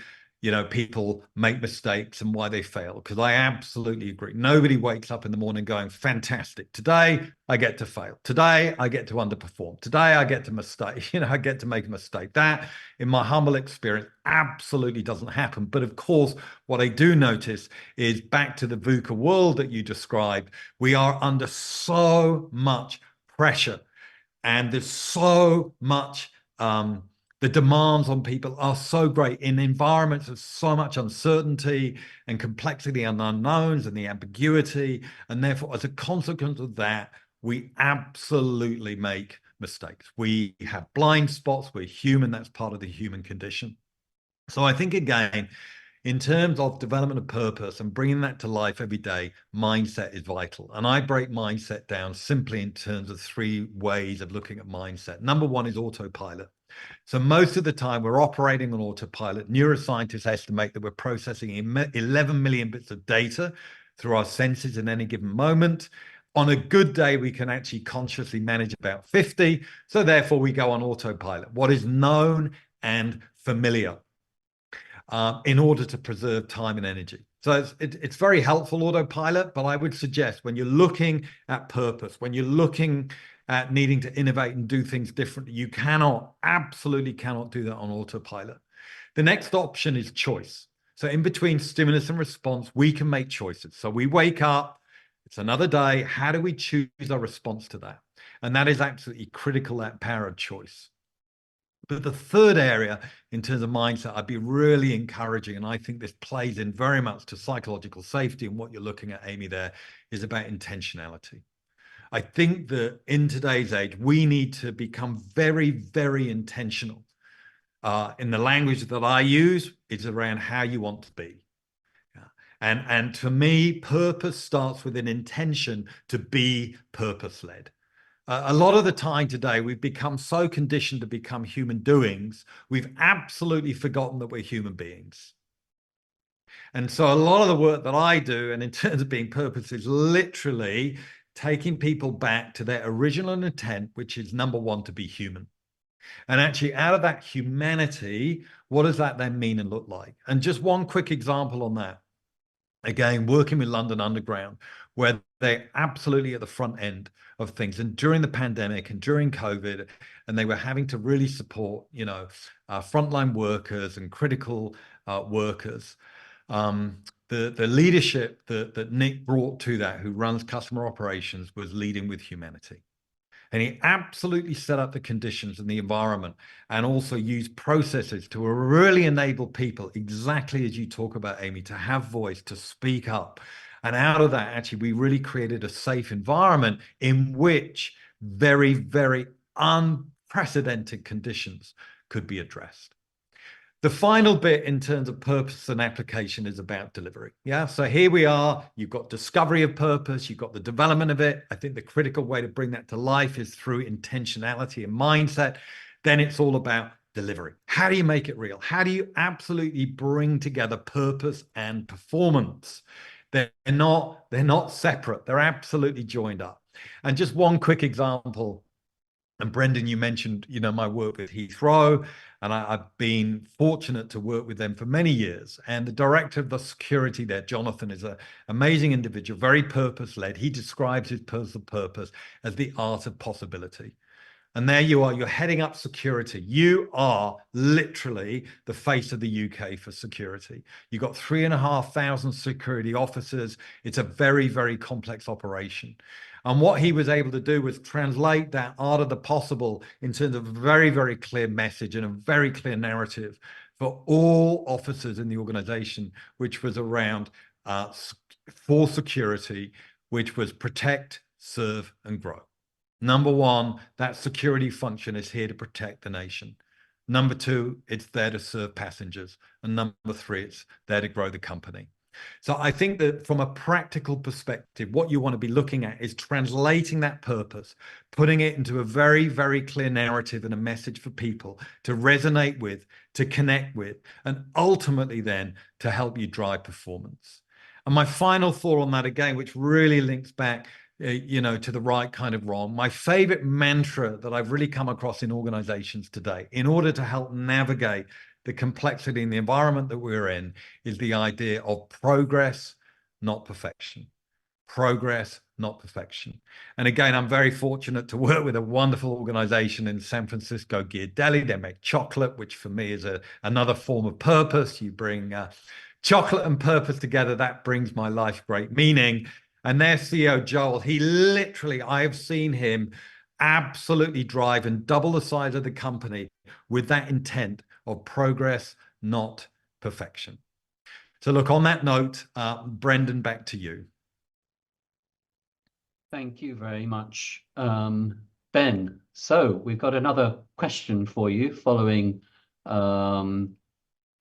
people make mistakes and why they fail, because I absolutely agree. Nobody wakes up in the morning going, fantastic, today I get to fail. Today I get to underperform. Today I get to mistake, I get to make a mistake. That, in my humble experience, absolutely doesn't happen. But of course, what I do notice is, back to the VUCA world that you described, we are under so much pressure, and there's so much the demands on people are so great in environments of so much uncertainty and complexity and unknowns and the ambiguity. And therefore, as a consequence of that, we absolutely make mistakes. We have blind spots. We're human. That's part of the human condition. So I think, again, in terms of development of purpose and bringing that to life every day, mindset is vital. And I break mindset down simply in terms of 3 ways of looking at mindset. Number 1 is autopilot. So most of the time we're operating on autopilot. Neuroscientists estimate that we're processing 11 million bits of data through our senses in any given moment. On a good day, we can actually consciously manage about 50. So therefore we go on autopilot, what is known and familiar, in order to preserve time and energy. So it's very helpful, autopilot, but I would suggest, when you're looking at purpose, when you're looking at needing to innovate and do things differently, you absolutely cannot do that on autopilot. The next option is choice. So in between stimulus and response, we can make choices. So we wake up, it's another day. How do we choose our response to that? And that is absolutely critical, that power of choice. But the third area, in terms of mindset, I'd be really encouraging, and I think this plays in very much to psychological safety, and what you're looking at, Amy, there is about intentionality. I think that in today's age, we need to become very, very intentional. In the language that I use, it's around how you want to be. And to me, purpose starts with an intention to be purpose-led. A lot of the time today, we've become so conditioned to become human doings, we've absolutely forgotten that we're human beings. And so a lot of the work that I do, and in terms of being purpose, is literally taking people back to their original intent, which is, number 1, to be human. And actually, out of that humanity, what does that then mean and look like? And just one quick example on that. Again, working with London Underground, where they're absolutely at the front end of things. And during the pandemic and during COVID, and they were having to really support, frontline workers and critical workers. The leadership that Nick brought to that, who runs customer operations, was leading with humanity. And he absolutely set up the conditions and the environment, and also used processes to really enable people, exactly as you talk about, Amy, to have voice, to speak up. And out of that, actually, we really created a safe environment in which very, very unprecedented conditions could be addressed. The final bit in terms of purpose and application is about delivery. Yeah, so here we are. You've got discovery of purpose. You've got the development of it. I think the critical way to bring that to life is through intentionality and mindset. Then it's all about delivery. How do you make it real? How do you absolutely bring together purpose and performance? They're not separate. They're absolutely joined up. And just one quick example. And Brendan, you mentioned, my work with Heathrow, and I've been fortunate to work with them for many years. And the director of the security there, Jonathan, is an amazing individual, very purpose-led. He describes his personal purpose as the art of possibility. And there you are, you're heading up security. You are literally the face of the UK for security. You've got 3,500 security officers. It's a very, very complex operation. And what he was able to do was translate that art of the possible in terms of a very, very clear message and a very clear narrative for all officers in the organization, which was around for security, which was protect, serve, and grow. Number 1, that security function is here to protect the nation. Number 2, it's there to serve passengers. And number 3, it's there to grow the company. So I think that from a practical perspective, what you want to be looking at is translating that purpose, putting it into a very, very clear narrative and a message for people to resonate with, to connect with, and ultimately then to help you drive performance. And my final thought on that, again, which really links back to the right kind of wrong. My favorite mantra that I've really come across in organizations today, in order to help navigate the complexity in the environment that we're in is the idea of progress, not perfection. Progress, not perfection. And again, I'm very fortunate to work with a wonderful organization in San Francisco, Ghirardelli. They make chocolate, which for me is another form of purpose. You bring chocolate and purpose together, that brings my life great meaning. And their CEO, Joel, he literally, I have seen him absolutely drive and double the size of the company with that intent of progress, not perfection. So look, on that note, Brendan, back to you. Thank you very much, Ben. So we've got another question for you following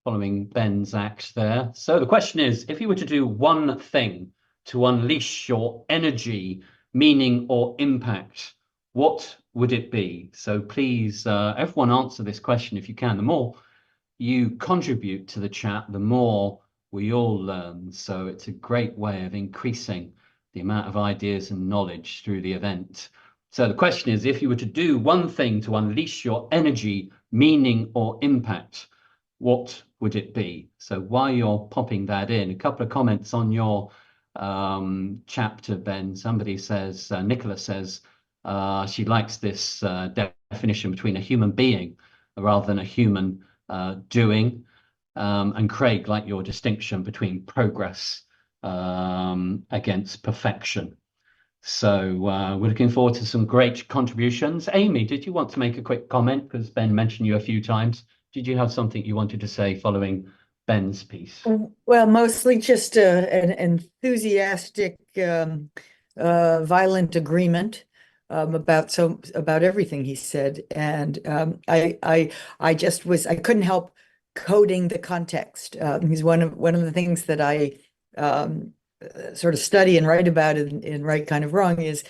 Ben's act there. So the question is, if you were to do one thing to unleash your energy, meaning, or impact, what would it be? So please, everyone answer this question if you can. The more you contribute to the chat, the more we all learn. So it's a great way of increasing the amount of ideas and knowledge through the event. So the question is, if you were to do one thing to unleash your energy, meaning, or impact, what would it be? So while you're popping that in, a couple of comments on your chapter, Ben. Somebody says, Nicola says, she likes this definition between a human being rather than a human doing. And Craig, like your distinction between progress against perfection. So we're looking forward to some great contributions. Amy, did you want to make a quick comment? Because Ben mentioned you a few times. Did you have something you wanted to say following Ben's piece? Well, mostly just an enthusiastic, violent agreement about everything he said, and I couldn't help coding the context. He's one of the things that I sort of study and write about in Right Kind of Wrong is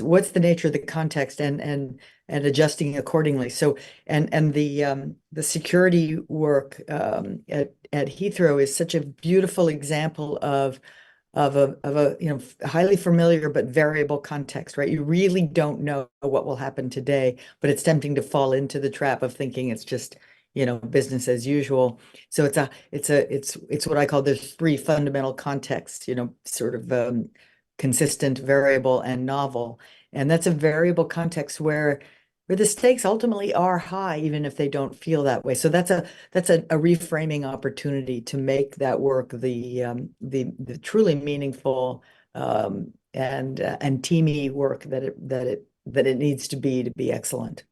what's the nature of the context and adjusting accordingly. So and the security work at Heathrow is such a beautiful example of a highly familiar but variable context, right? You really don't know what will happen today, but it's tempting to fall into the trap of thinking it's just business as usual. So it's what I call the three fundamental contexts, sort of consistent, variable, and novel. And that's a variable context where the stakes ultimately are high, even if they don't feel that way. So that's a reframing opportunity to make that work the truly meaningful and teamy work that it needs to be excellent.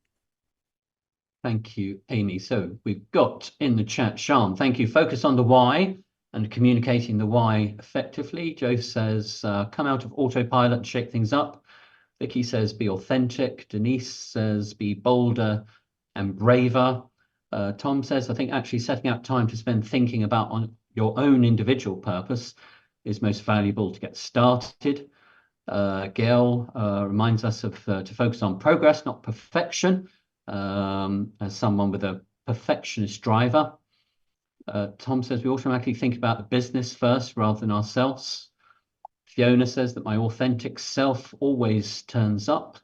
Thank you, Amy. So we've got in the chat, Sean, thank you. Focus on the why and communicating the why effectively. Joe says, come out of autopilot and shake things up. Vicky says, be authentic. Denise says, be bolder and braver. Tom says, I think actually setting out time to spend thinking about on your own individual purpose is most valuable to get started. Gail reminds us of to focus on progress, not perfection. As someone with a perfectionist driver. Tom says we automatically think about the business first rather than ourselves. Fiona says that my authentic self always turns up.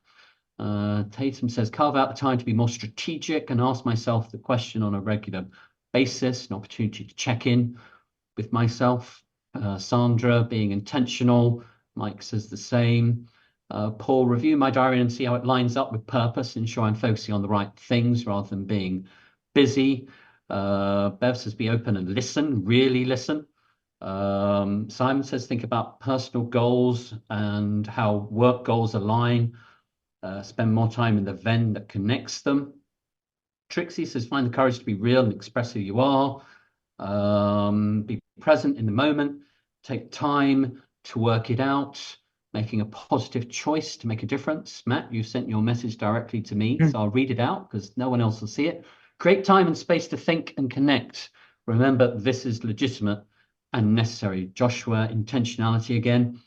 Tatum says carve out the time to be more strategic and ask myself the question on a regular basis, an opportunity to check in with myself. Sandra, being intentional. Mike says the same. Paul, review my diary and see how it lines up with purpose, ensure I'm focusing on the right things rather than being busy. Bev says be open and listen, really listen. Simon says think about personal goals and how work goals align. Spend more time in the Venn that connects them. Trixie says find the courage to be real and express who you are. Be present in the moment. Take time to work it out. Making a positive choice to make a difference. Matt, you sent your message directly to me, so I'll read it out because no one else will see it. Create time and space to think and connect. Remember, this is legitimate and necessary. Joshua, intentionality again.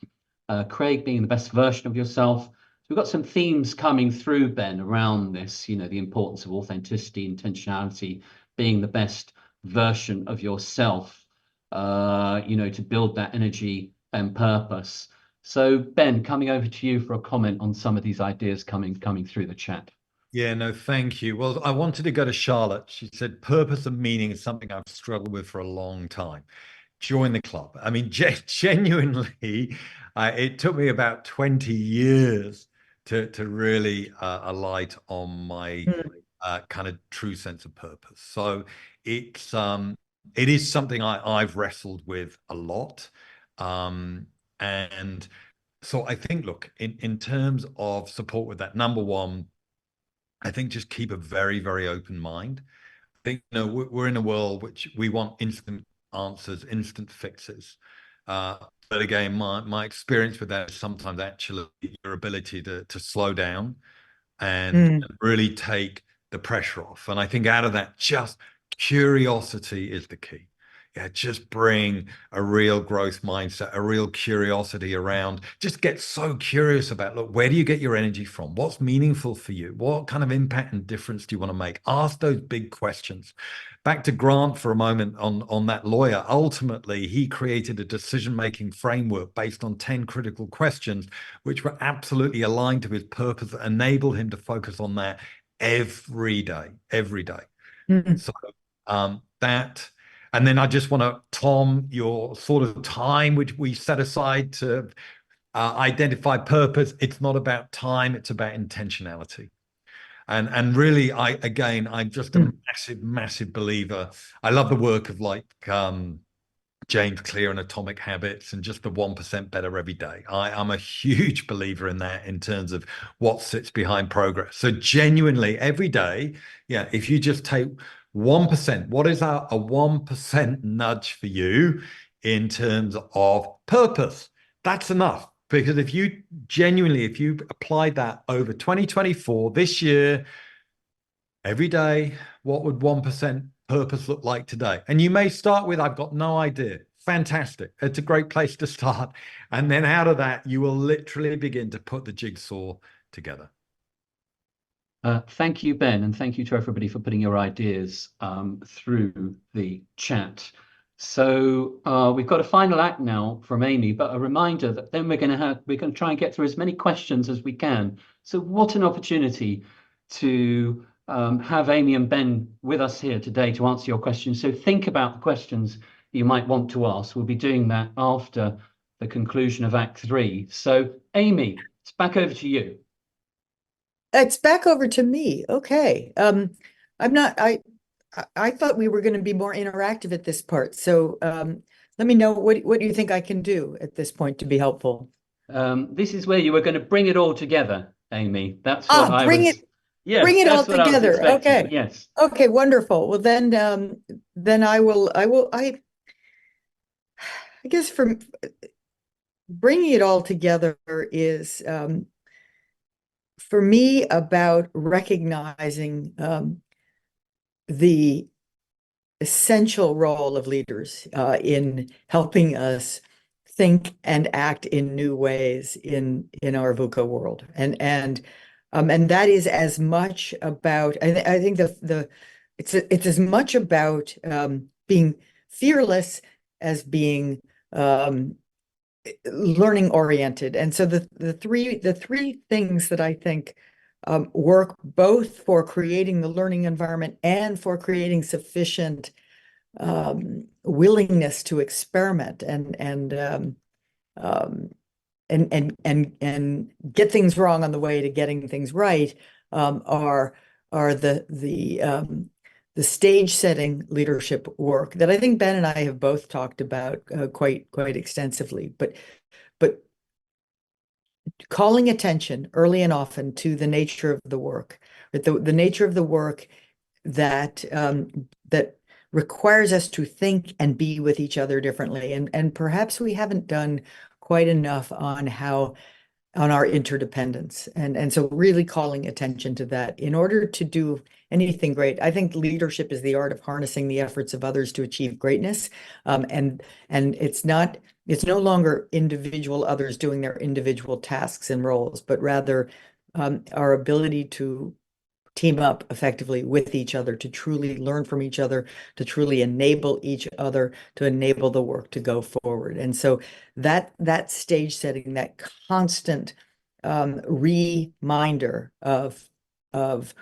Craig, being the best version of yourself. So we've got some themes coming through, Ben, around this, the importance of authenticity, intentionality, being the best version of yourself, to build that energy and purpose. So Ben, coming over to you for a comment on some of these ideas coming through the chat. Yeah, no, thank you. Well, I wanted to go to Charlotte. She said purpose and meaning is something I've struggled with for a long time. Join the club. I mean, genuinely, it took me about 20 years to really alight on my Mm, kind of true sense of purpose. So it is something I've wrestled with a lot. Um, and so I think, look, in terms of support with that, number one, I think just keep a very, very open mind. I think, we're in a world which we want instant answers, instant fixes. But again, my experience with that is sometimes actually your ability to slow down and mm, really take the pressure off. And I think out of that, just curiosity is the key. Yeah, just bring a real growth mindset, a real curiosity around. Just get so curious about, look, where do you get your energy from? What's meaningful for you? What kind of impact and difference do you want to make? Ask those big questions. Back to Grant for a moment on that lawyer. Ultimately, he created a decision-making framework based on 10 critical questions, which were absolutely aligned to his purpose that enabled him to focus on that every day, every day. mm. So that, and then I just want to, Tom, your sort of time which we set aside to identify purpose. It's not about time; it's about intentionality. And really, I'm just a Mm. massive, massive believer. I love the work of like James Clear and Atomic Habits and just the 1% better every day. I'm a huge believer in that in terms of what sits behind progress. So genuinely every day, yeah, if you just take 1%, what is a 1% nudge for you in terms of purpose? That's enough. Because if you applied that over 2024, this year, every day, what would 1% purpose look like today? And you may start with, I've got no idea. Fantastic. It's a great place to start. And then out of that, you will literally begin to put the jigsaw together. Thank you, Ben, and thank you to everybody for putting your ideas through the chat. So we've got a final act now from Amy, but a reminder that then we're going to try and get through as many questions as we can. So what an opportunity to have Amy and Ben with us here today to answer your questions. So think about the questions you might want to ask. We'll be doing that after the conclusion of Act 3. So Amy, it's back over to you. It's back over to me. Okay. I'm not, I thought we were going to be more interactive at this part. So let me know what do you think I can do at this point to be helpful? This is where you were going to bring it all together, Amy. That's what I Bring was. it Yes, bring it all that's what I was together. expecting. Okay. Yes. Okay, wonderful. Well then I guess from bringing it all together is for me about recognizing the essential role of leaders in helping us think and act in new ways in our VUCA world, and that is as much about. I think it's as much about being fearless as being learning oriented. And so the three things that I think work both for creating the learning environment and for creating sufficient willingness to experiment and get things wrong on the way to getting things right are the stage setting leadership work that I think Ben and I have both talked about quite extensively, but calling attention early and often to the nature of the work, the nature of the work that that requires us to think and be with each other differently, and perhaps we haven't done quite enough on our interdependence, and so really calling attention to that in order to do anything great. I think leadership is the art of harnessing the efforts of others to achieve greatness, and it's no longer individual others doing their individual tasks and roles, but rather our ability to team up effectively with each other, to truly learn from each other, to truly enable each other, to enable the work to go forward. And so that stage setting, that constant reminder of of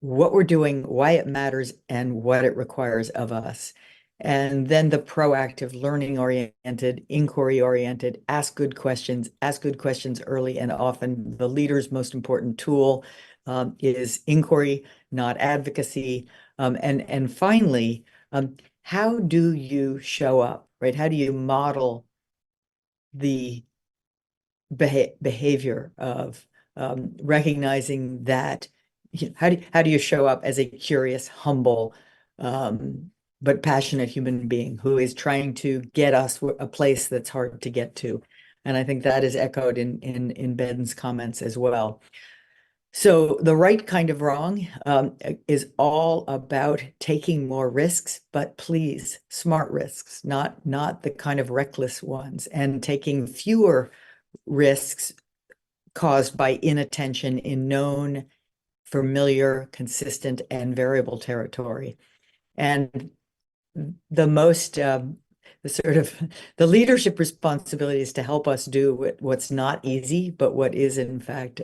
what we're doing, why it matters, and what it requires of us. And then the proactive, learning-oriented, inquiry-oriented, ask good questions early and often. The leader's most important tool is inquiry, not advocacy. And finally, how do you show up, right? How do you model the behavior of recognizing that? How do you show up as a curious, humble, but passionate human being who is trying to get us a place that's hard to get to? And I think that is echoed in Ben's comments as well. So the right kind of wrong is all about taking more risks, but please, smart risks, not the kind of reckless ones, and taking fewer risks caused by inattention in known, familiar, consistent, and variable territory. And the most the leadership responsibility is to help us do what's not easy, but what is in fact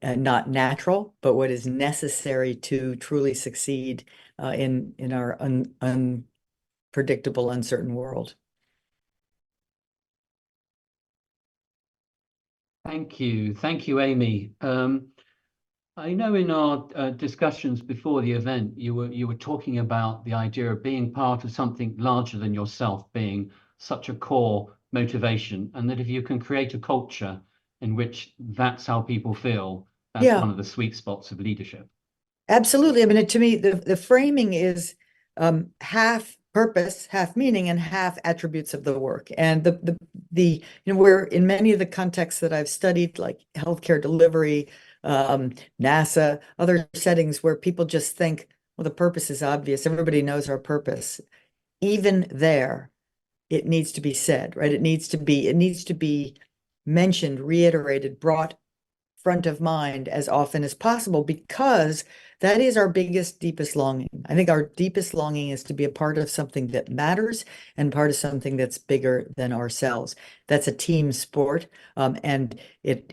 not natural, but what is necessary to truly succeed in our unpredictable, uncertain world. Thank you, Amy. I know in our discussions before the event, you were talking about the idea of being part of something larger than yourself being such a core motivation, and that if you can create a culture in which that's how people feel, that's one of the sweet spots of leadership. Absolutely. I mean, to me, the framing is half purpose, half meaning, and half attributes of the work. And we're in many of the contexts that I've studied, like healthcare delivery, NASA, other settings where people just think, well, the purpose is obvious. Everybody knows our purpose. Even there, it needs to be said, right? It needs to be mentioned, reiterated, brought front of mind as often as possible, because that is our biggest, deepest longing. I think our deepest longing is to be a part of something that matters and part of something that's bigger than ourselves. That's a team sport, and it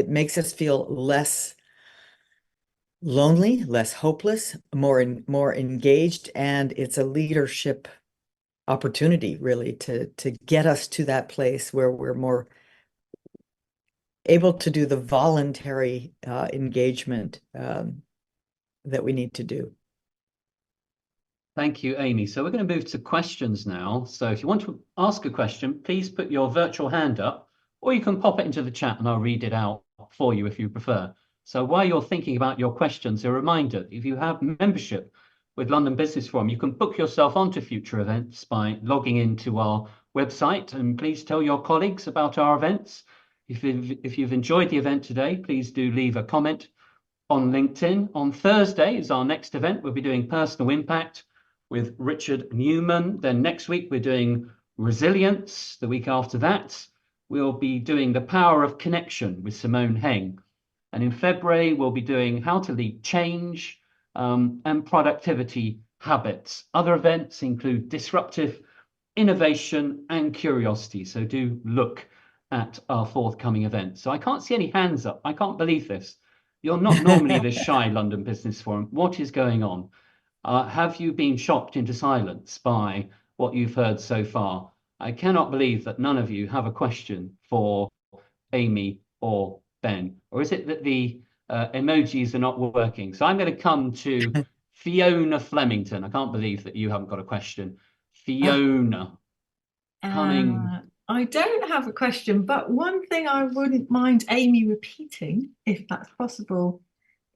makes us feel less lonely, less hopeless, more engaged, and it's a leadership opportunity, really, to get us to that place where we're more able to do the voluntary engagement that we need to do. Thank you, Amy. So we're going to move to questions now. So if you want to ask a question, please put your virtual hand up, or you can pop it into the chat and I'll read it out for you if you prefer. So while you're thinking about your questions, a reminder, if you have membership with London Business Forum, you can book yourself onto future events by logging into our website, and please tell your colleagues about our events. If you've enjoyed the event today, please do leave a comment on LinkedIn. On Thursday is our next event. We'll be doing personal impact with Richard Newman. Then next week, we're doing resilience. The week after that, we'll be doing the power of connection with Simone Heng. And in February, we'll be doing how to lead change and productivity habits. Other events include disruptive innovation and curiosity. So do look at our forthcoming events. So I can't see any hands up. I can't believe this. You're not normally this shy, London Business Forum. What is going on? Have you been shocked into silence by what you've heard so far? I cannot believe that none of you have a question for Amy or Ben. Or is it that the emojis are not working? So I'm going to come to Fiona Flemington. I can't believe that you haven't got a question. Fiona, coming. I don't have a question, but one thing I wouldn't mind Amy repeating, if that's possible,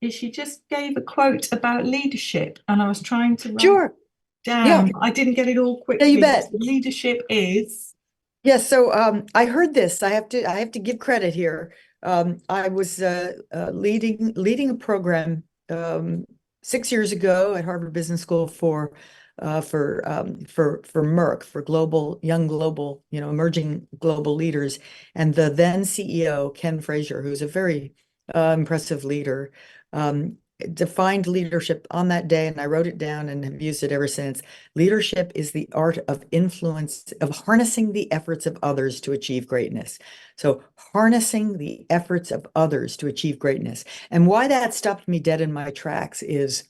is she just gave a quote about leadership, and I was trying to write down. Yeah. I didn't get it all quickly. Yeah, you bet. Leadership is. Yes. So I heard this. I have to give credit here. I was leading a program 6 years ago at Harvard Business School for Merck, for young global, emerging global leaders. And the then CEO, Ken Frazier, who's a very impressive leader, defined leadership on that day, and I wrote it down and have used it ever since. Leadership is the art of influence, of harnessing the efforts of others to achieve greatness. So harnessing the efforts of others to achieve greatness. And why that stopped me dead in my tracks is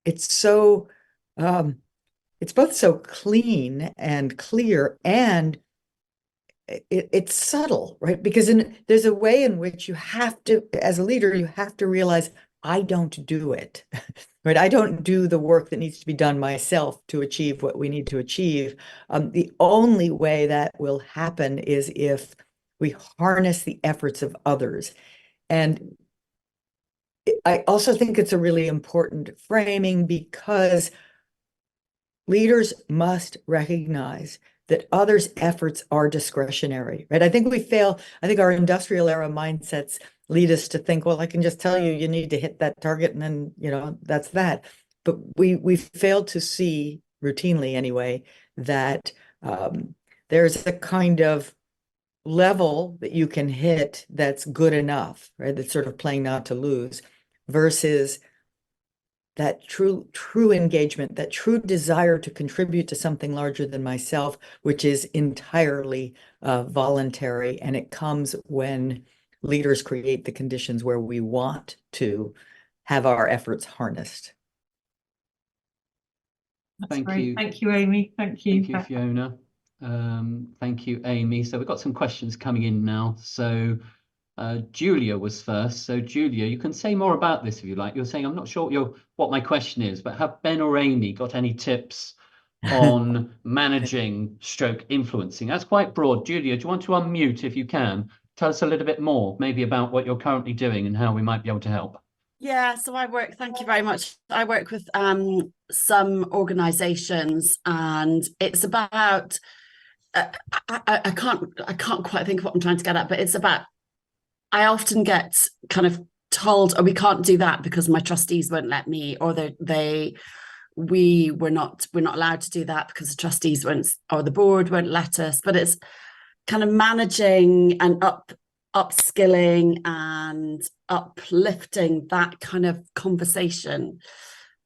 it's so, it's both so clean and clear, and it's subtle, right? Because there's a way in which you have to, as a leader, you have to realize, I don't do it, right? I don't do the work that needs to be done myself to achieve what we need to achieve. The only way that will happen is if we harness the efforts of others. And I also think it's a really important framing, because leaders must recognize that others' efforts are discretionary, right? I think our industrial era mindsets lead us to think, well, I can just tell you, you need to hit that target, and then, that's that. But we failed to see, routinely anyway, that there's a kind of level that you can hit that's good enough, right? That's sort of playing not to lose, versus that true engagement, that true desire to contribute to something larger than myself, which is entirely voluntary. And it comes when leaders create the conditions where we want to have our efforts harnessed. Thank you. Thank you, Amy. Thank you. Thank you, Fiona. Thank you, Amy. So we've got some questions coming in now. So Julia was first. So Julia, you can say more about this if you like. You're saying, I'm not sure what my question is, but have Ben or Amy got any tips on managing / influencing? That's quite broad. Julia, do you want to unmute if you can? Tell us a little bit more, maybe about what you're currently doing and how we might be able to help. Yeah, so thank you very much. I work with some organizations, and it's about, I can't quite think of what I'm trying to get at, but it's about, I often get kind of told, oh, we can't do that because my trustees won't let me, or we're not allowed to do that because the trustees won't, or the board won't let us. But it's kind of managing and upskilling and uplifting that kind of conversation.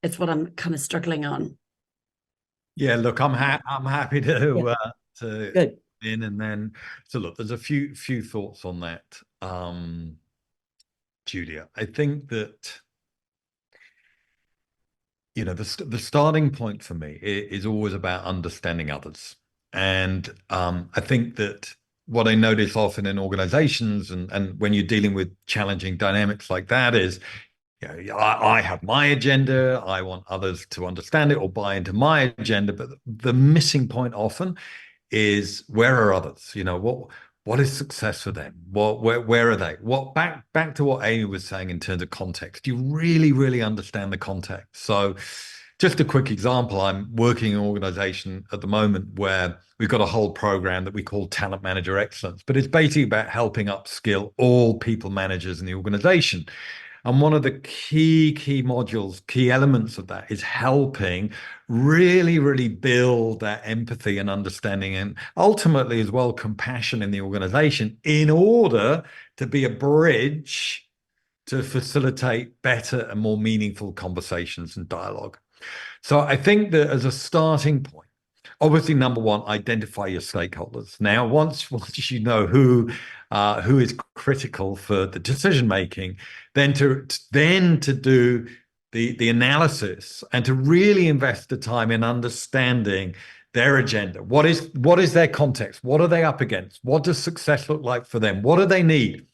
It's what I'm kind of struggling on. Yeah, look, I'm happy to Good. in, and then so look, there's a few thoughts on that. Julia, I think that the starting point for me is always about understanding others. And I think that what I notice often in organizations and when you're dealing with challenging dynamics like that is, I have my agenda, I want others to understand it or buy into my agenda, but the missing point often is, where are others? What is success for them? Where are they? Back to what Amy was saying in terms of context. You really, really understand the context. So just a quick example, I'm working in an organization at the moment where we've got a whole program that we call Talent Manager Excellence, but it's basically about helping upskill all people managers in the organization. And one of the key modules, key elements of that is helping really, really build that empathy and understanding, and ultimately as well compassion in the organization, in order to be a bridge to facilitate better and more meaningful conversations and dialogue. So I think that as a starting point, obviously, number one, identify your stakeholders. Now, once you know who is critical for the decision making, then to do the analysis and to really invest the time in understanding their agenda. What is their context? What are they up against? What does success look like for them? What do they need?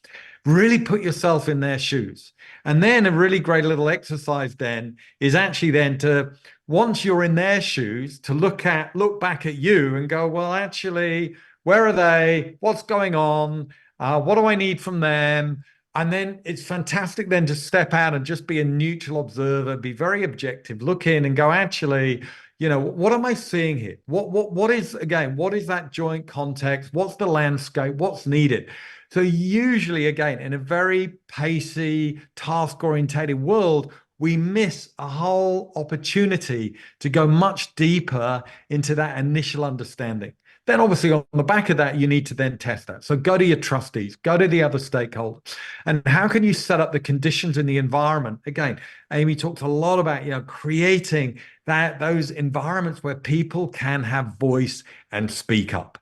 Really put yourself in their shoes. And then a really great little exercise then is actually then to, once you're in their shoes, to look back at you and go, well, actually, where are they? What's going on? What do I need from them? And then it's fantastic then to step out and just be a neutral observer, be very objective, look in and go, actually, what am I seeing here? What is that joint context? What's the landscape? What's needed? So usually, again, in a very pacey, task-orientated world, we miss a whole opportunity to go much deeper into that initial understanding. Then obviously on the back of that, you need to then test that. So go to your trustees, go to the other stakeholders. And how can you set up the conditions in the environment? Again, Amy talked a lot about, creating those environments where people can have voice and speak up.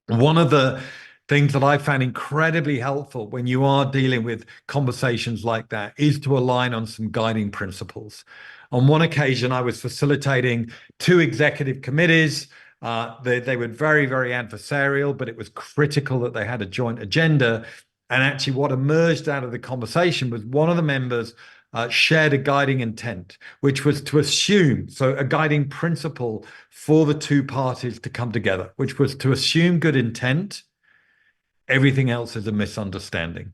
One of the things that I found incredibly helpful when you are dealing with conversations like that is to align on some guiding principles. On one occasion, I was facilitating 2 executive committees. They were very, very adversarial, but it was critical that they had a joint agenda. And actually what emerged out of the conversation was one of the members shared a guiding intent, which was to assume, so a guiding principle for the 2 parties to come together, which was to assume good intent. Everything else is a misunderstanding.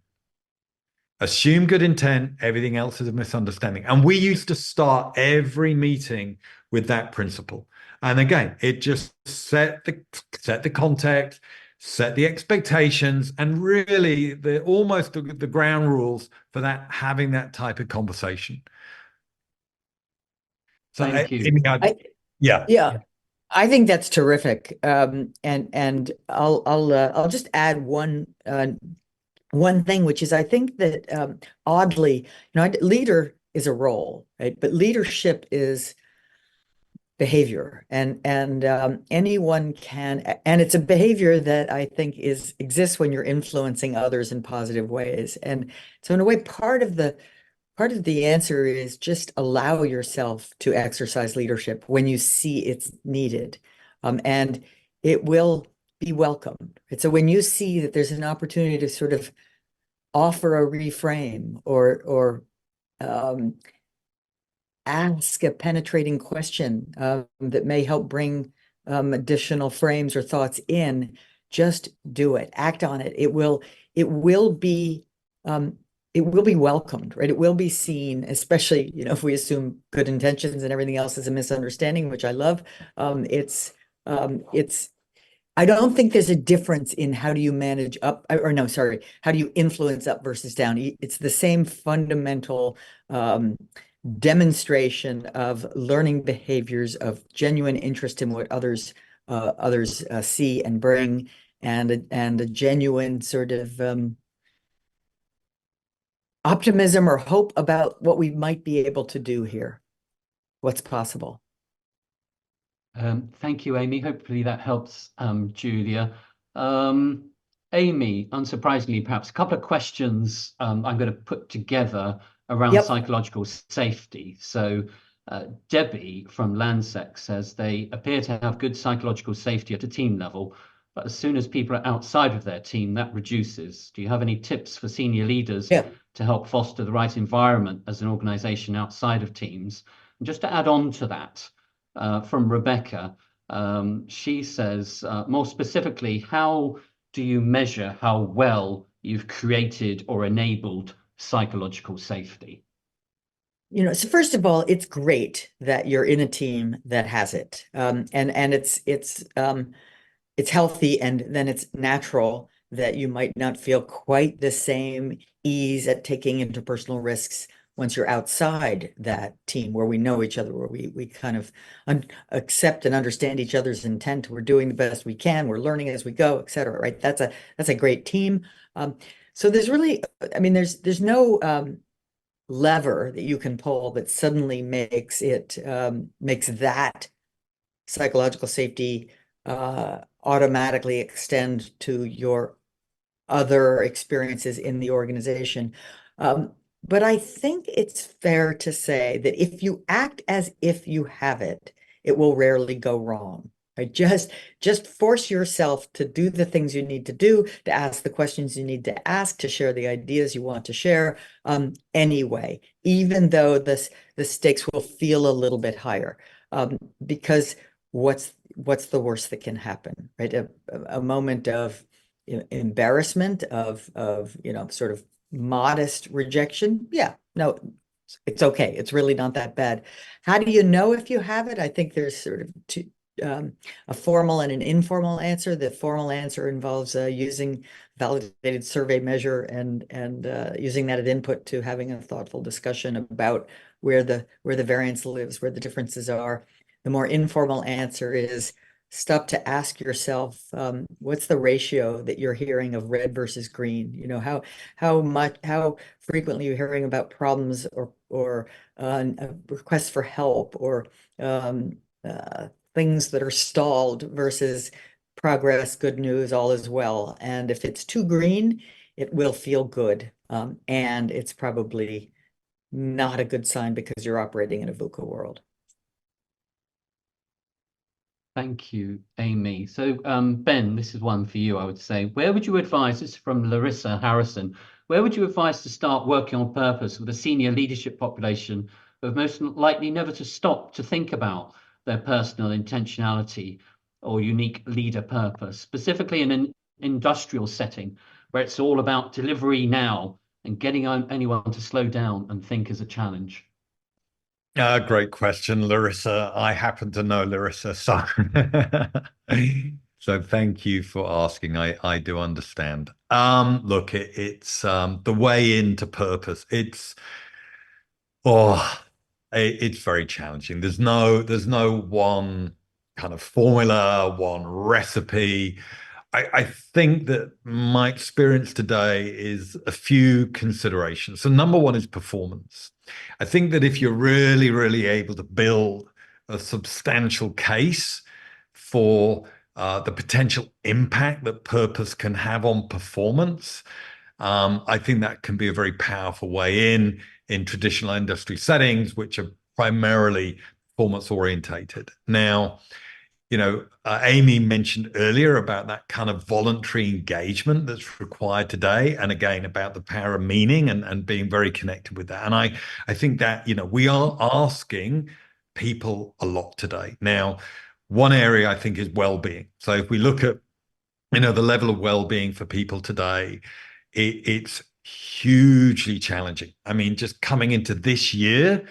Assume good intent, everything else is a misunderstanding. And we used to start every meeting with that principle. And again, it just set the context, set the expectations, and really almost the ground rules for having that type of conversation. So Thank you. Yeah, I think that's terrific. And I'll just add one thing, which is I think that oddly, leader is a role, right? But leadership is behavior, and anyone can, and it's a behavior that I think exists when you're influencing others in positive ways. And so in a way, part of the answer is just allow yourself to exercise leadership when you see it's needed, and it will be welcomed. And so when you see that there's an opportunity to sort of offer a reframe or ask a penetrating question that may help bring additional frames or thoughts in, just do it, act on it. It will be welcomed, right? It will be seen, especially, if we assume good intentions and everything else is a misunderstanding, which I love. I don't think there's a difference in how do you manage up, or no, sorry, how do you influence up versus down? It's the same fundamental demonstration of learning behaviors, of genuine interest in what others see and bring, and a genuine sort of optimism or hope about what we might be able to do here, what's possible. Thank you, Amy. Hopefully that helps, Julia. Amy, unsurprisingly, perhaps a couple of questions I'm going to put together around psychological safety. So Debbie from Landsec says they appear to have good psychological safety at a team level, but as soon as people are outside of their team, that reduces. Do you have any tips for senior leaders to help foster the right environment as an organization outside of teams? And just to add on to that, from Rebecca, she says, more specifically, how do you measure how well you've created or enabled psychological safety? So first of all, it's great that you're in a team that has it, and it's healthy, and then it's natural that you might not feel quite the same ease at taking interpersonal risks once you're outside that team where we know each other, where we kind of accept and understand each other's intent. We're doing the best we can. We're learning as we go, et cetera, right? That's a great team. So there's really, there's no lever that you can pull that suddenly makes that psychological safety automatically extend to your other experiences in the organization. But I think it's fair to say that if you act as if you have it, it will rarely go wrong. Right? Just force yourself to do the things you need to do, to ask the questions you need to ask, to share the ideas you want to share anyway, even though the stakes will feel a little bit higher. Because what's the worst that can happen, right? A moment of embarrassment, of sort of modest rejection. Yeah, no, it's okay. It's really not that bad. How do you know if you have it? I think there's sort of a formal and an informal answer. The formal answer involves using validated survey measure and using that as input to having a thoughtful discussion about where the variance lives, where the differences are. The more informal answer is stop to ask yourself, what's the ratio that you're hearing of red versus green? You know, how frequently you're hearing about problems or requests for help or things that are stalled versus progress, good news, all is well. And if it's too green, it will feel good. And it's probably not a good sign because you're operating in a VUCA world. Thank you, Amy. So, Ben, this is one for you, I would say. Where would you advise, this is from Larissa Harrison, where would you advise to start working on purpose with a senior leadership population who are most likely never to stop to think about their personal intentionality or unique leader purpose, specifically in an industrial setting where it's all about delivery now and getting anyone to slow down and think is a challenge? Great question, Larissa. I happen to know Larissa, so so thank you for asking. I do understand. Look, it's the way into purpose. It's very challenging. There's no one kind of formula, one recipe. I think that my experience today is a few considerations. So number one is performance. I think that if you're really, really able to build a substantial case for the potential impact that purpose can have on performance, I think that can be a very powerful way in traditional industry settings, which are primarily performance orientated. Now, you know, Amy mentioned earlier about that kind of voluntary engagement that's required today. And again, about the power of meaning and being very connected with that. And I think that, you know, we are asking people a lot today. Now, one area I think is well-being. So if we look at, you know, the level of well-being for people today, it's hugely challenging. I mean, just coming into this year,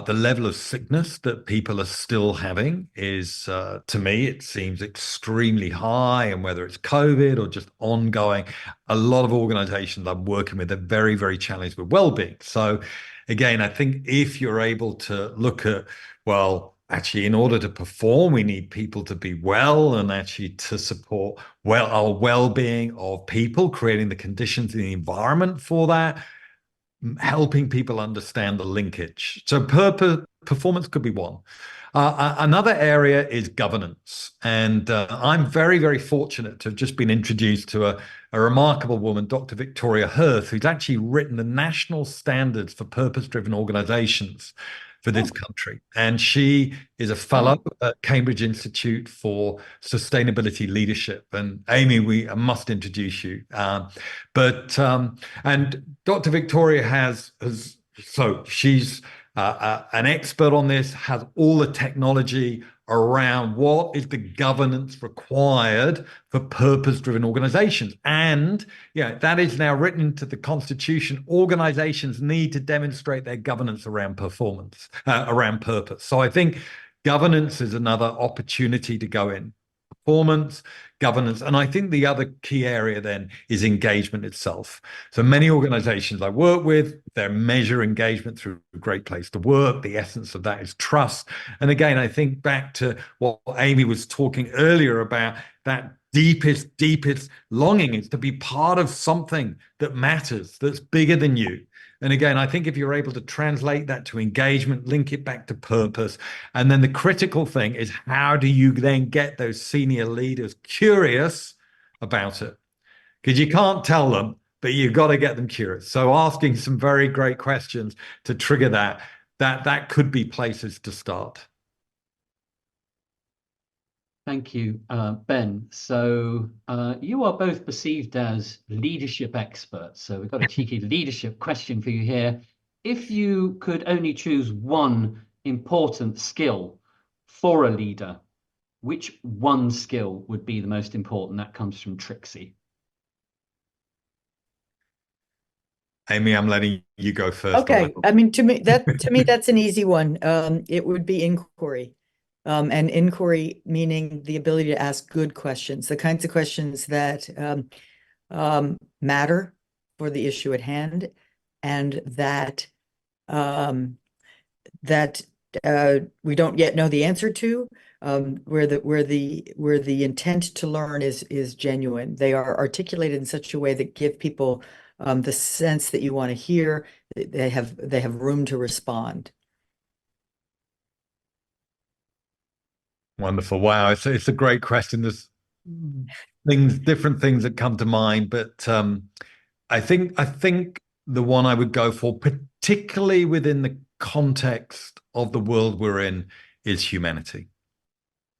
the level of sickness that people are still having is, to me, it seems extremely high. And whether it's COVID or just ongoing, a lot of organizations I'm working with are very, very challenged with well-being. So again, I think if you're able to look at, well, actually, in order to perform, we need people to be well and actually to support our well-being of people, creating the conditions in the environment for that, helping people understand the linkage. So performance could be one. Another area is governance. And I'm very, very fortunate to have just been introduced to a remarkable woman, Dr. Victoria Hirth, who's actually written the national standards for purpose-driven organizations for this country. And she is a fellow at Cambridge Institute for Sustainability Leadership. And Amy, I must introduce you. And Dr. Victoria so she's an expert on this, has all the technology around what is the governance required for purpose-driven organizations. And that is now written into the Constitution. Organizations need to demonstrate their governance around performance, around purpose. So I think governance is another opportunity to go in. Performance, governance, and I think the other key area then is engagement itself. So many organizations I work with, they measure engagement through a great place to work. The essence of that is trust. And again, I think back to what Amy was talking earlier about, that deepest longing is to be part of something that matters, that's bigger than you. And again, I think if you're able to translate that to engagement, link it back to purpose, and then the critical thing is, how do you then get those senior leaders curious about it? Because you can't tell them, but you've got to get them curious. So asking some very great questions to trigger that could be places to start. Thank you, Ben. So you are both perceived as leadership experts. So we've got a cheeky leadership question for you here. If you could only choose one important skill for a leader, which one skill would be the most important? That comes from Trixie. Amy, I'm letting you go first. Okay. I mean, to me, that's an easy one. It would be inquiry. And inquiry meaning the ability to ask good questions, the kinds of questions that matter for the issue at hand, and that that we don't yet know the answer to, where the intent to learn is genuine. They are articulated in such a way that give people the sense that you want to hear. They have room to respond. Wonderful. Wow. It's a great question. There's different things that come to mind, but I think the one I would go for, particularly within the context of the world we're in, is humanity,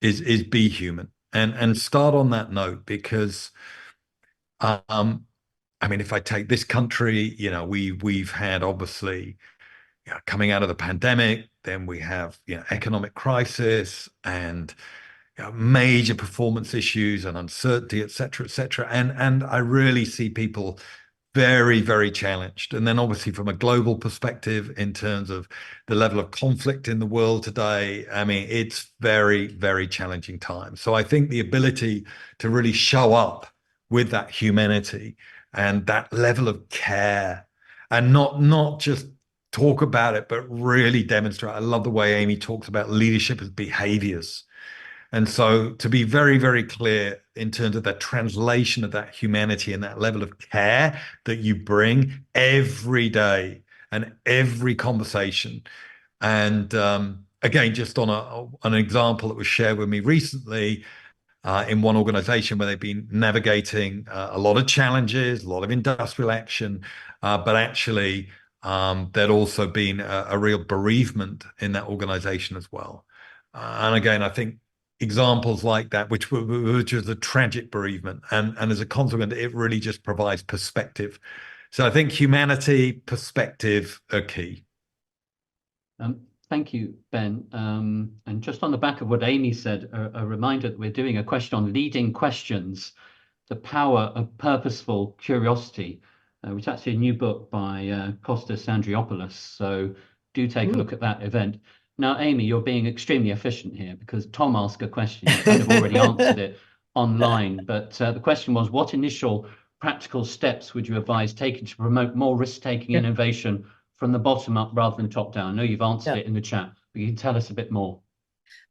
is be human, and start on that note, because I mean, if I take this country, we've had, obviously, coming out of the pandemic, then we have economic crisis and major performance issues and uncertainty, et cetera, et cetera. And I really see people very, very challenged. And then obviously from a global perspective, in terms of the level of conflict in the world today, I mean, it's very, very challenging times. So I think the ability to really show up with that humanity and that level of care, and not just talk about it, but really demonstrate. I love the way Amy talks about leadership as behaviors. And so to be very, very clear in terms of the translation of that humanity and that level of care that you bring every day and every conversation. And again, just on an example that was shared with me recently, in one organization where they've been navigating a lot of challenges, a lot of industrial action, but actually there'd also been a real bereavement in that organization as well. And again, I think examples like that, which was a tragic bereavement, and as a consequence, it really just provides perspective. So I think humanity, perspective are key. Thank you, Ben. And just on the back of what Amy said, a reminder that we're doing a question on leading questions, the power of purposeful curiosity, which is actually a new book by Kostas Andriopoulos. So do take a look at that event. Now, Amy, you're being extremely efficient here, because Tom asked a question. You kind of already answered it online, but the question was, what initial practical steps would you advise taking to promote more risk-taking and innovation from the bottom up rather than top down? I know you've answered it in the chat, but you can tell us a bit more.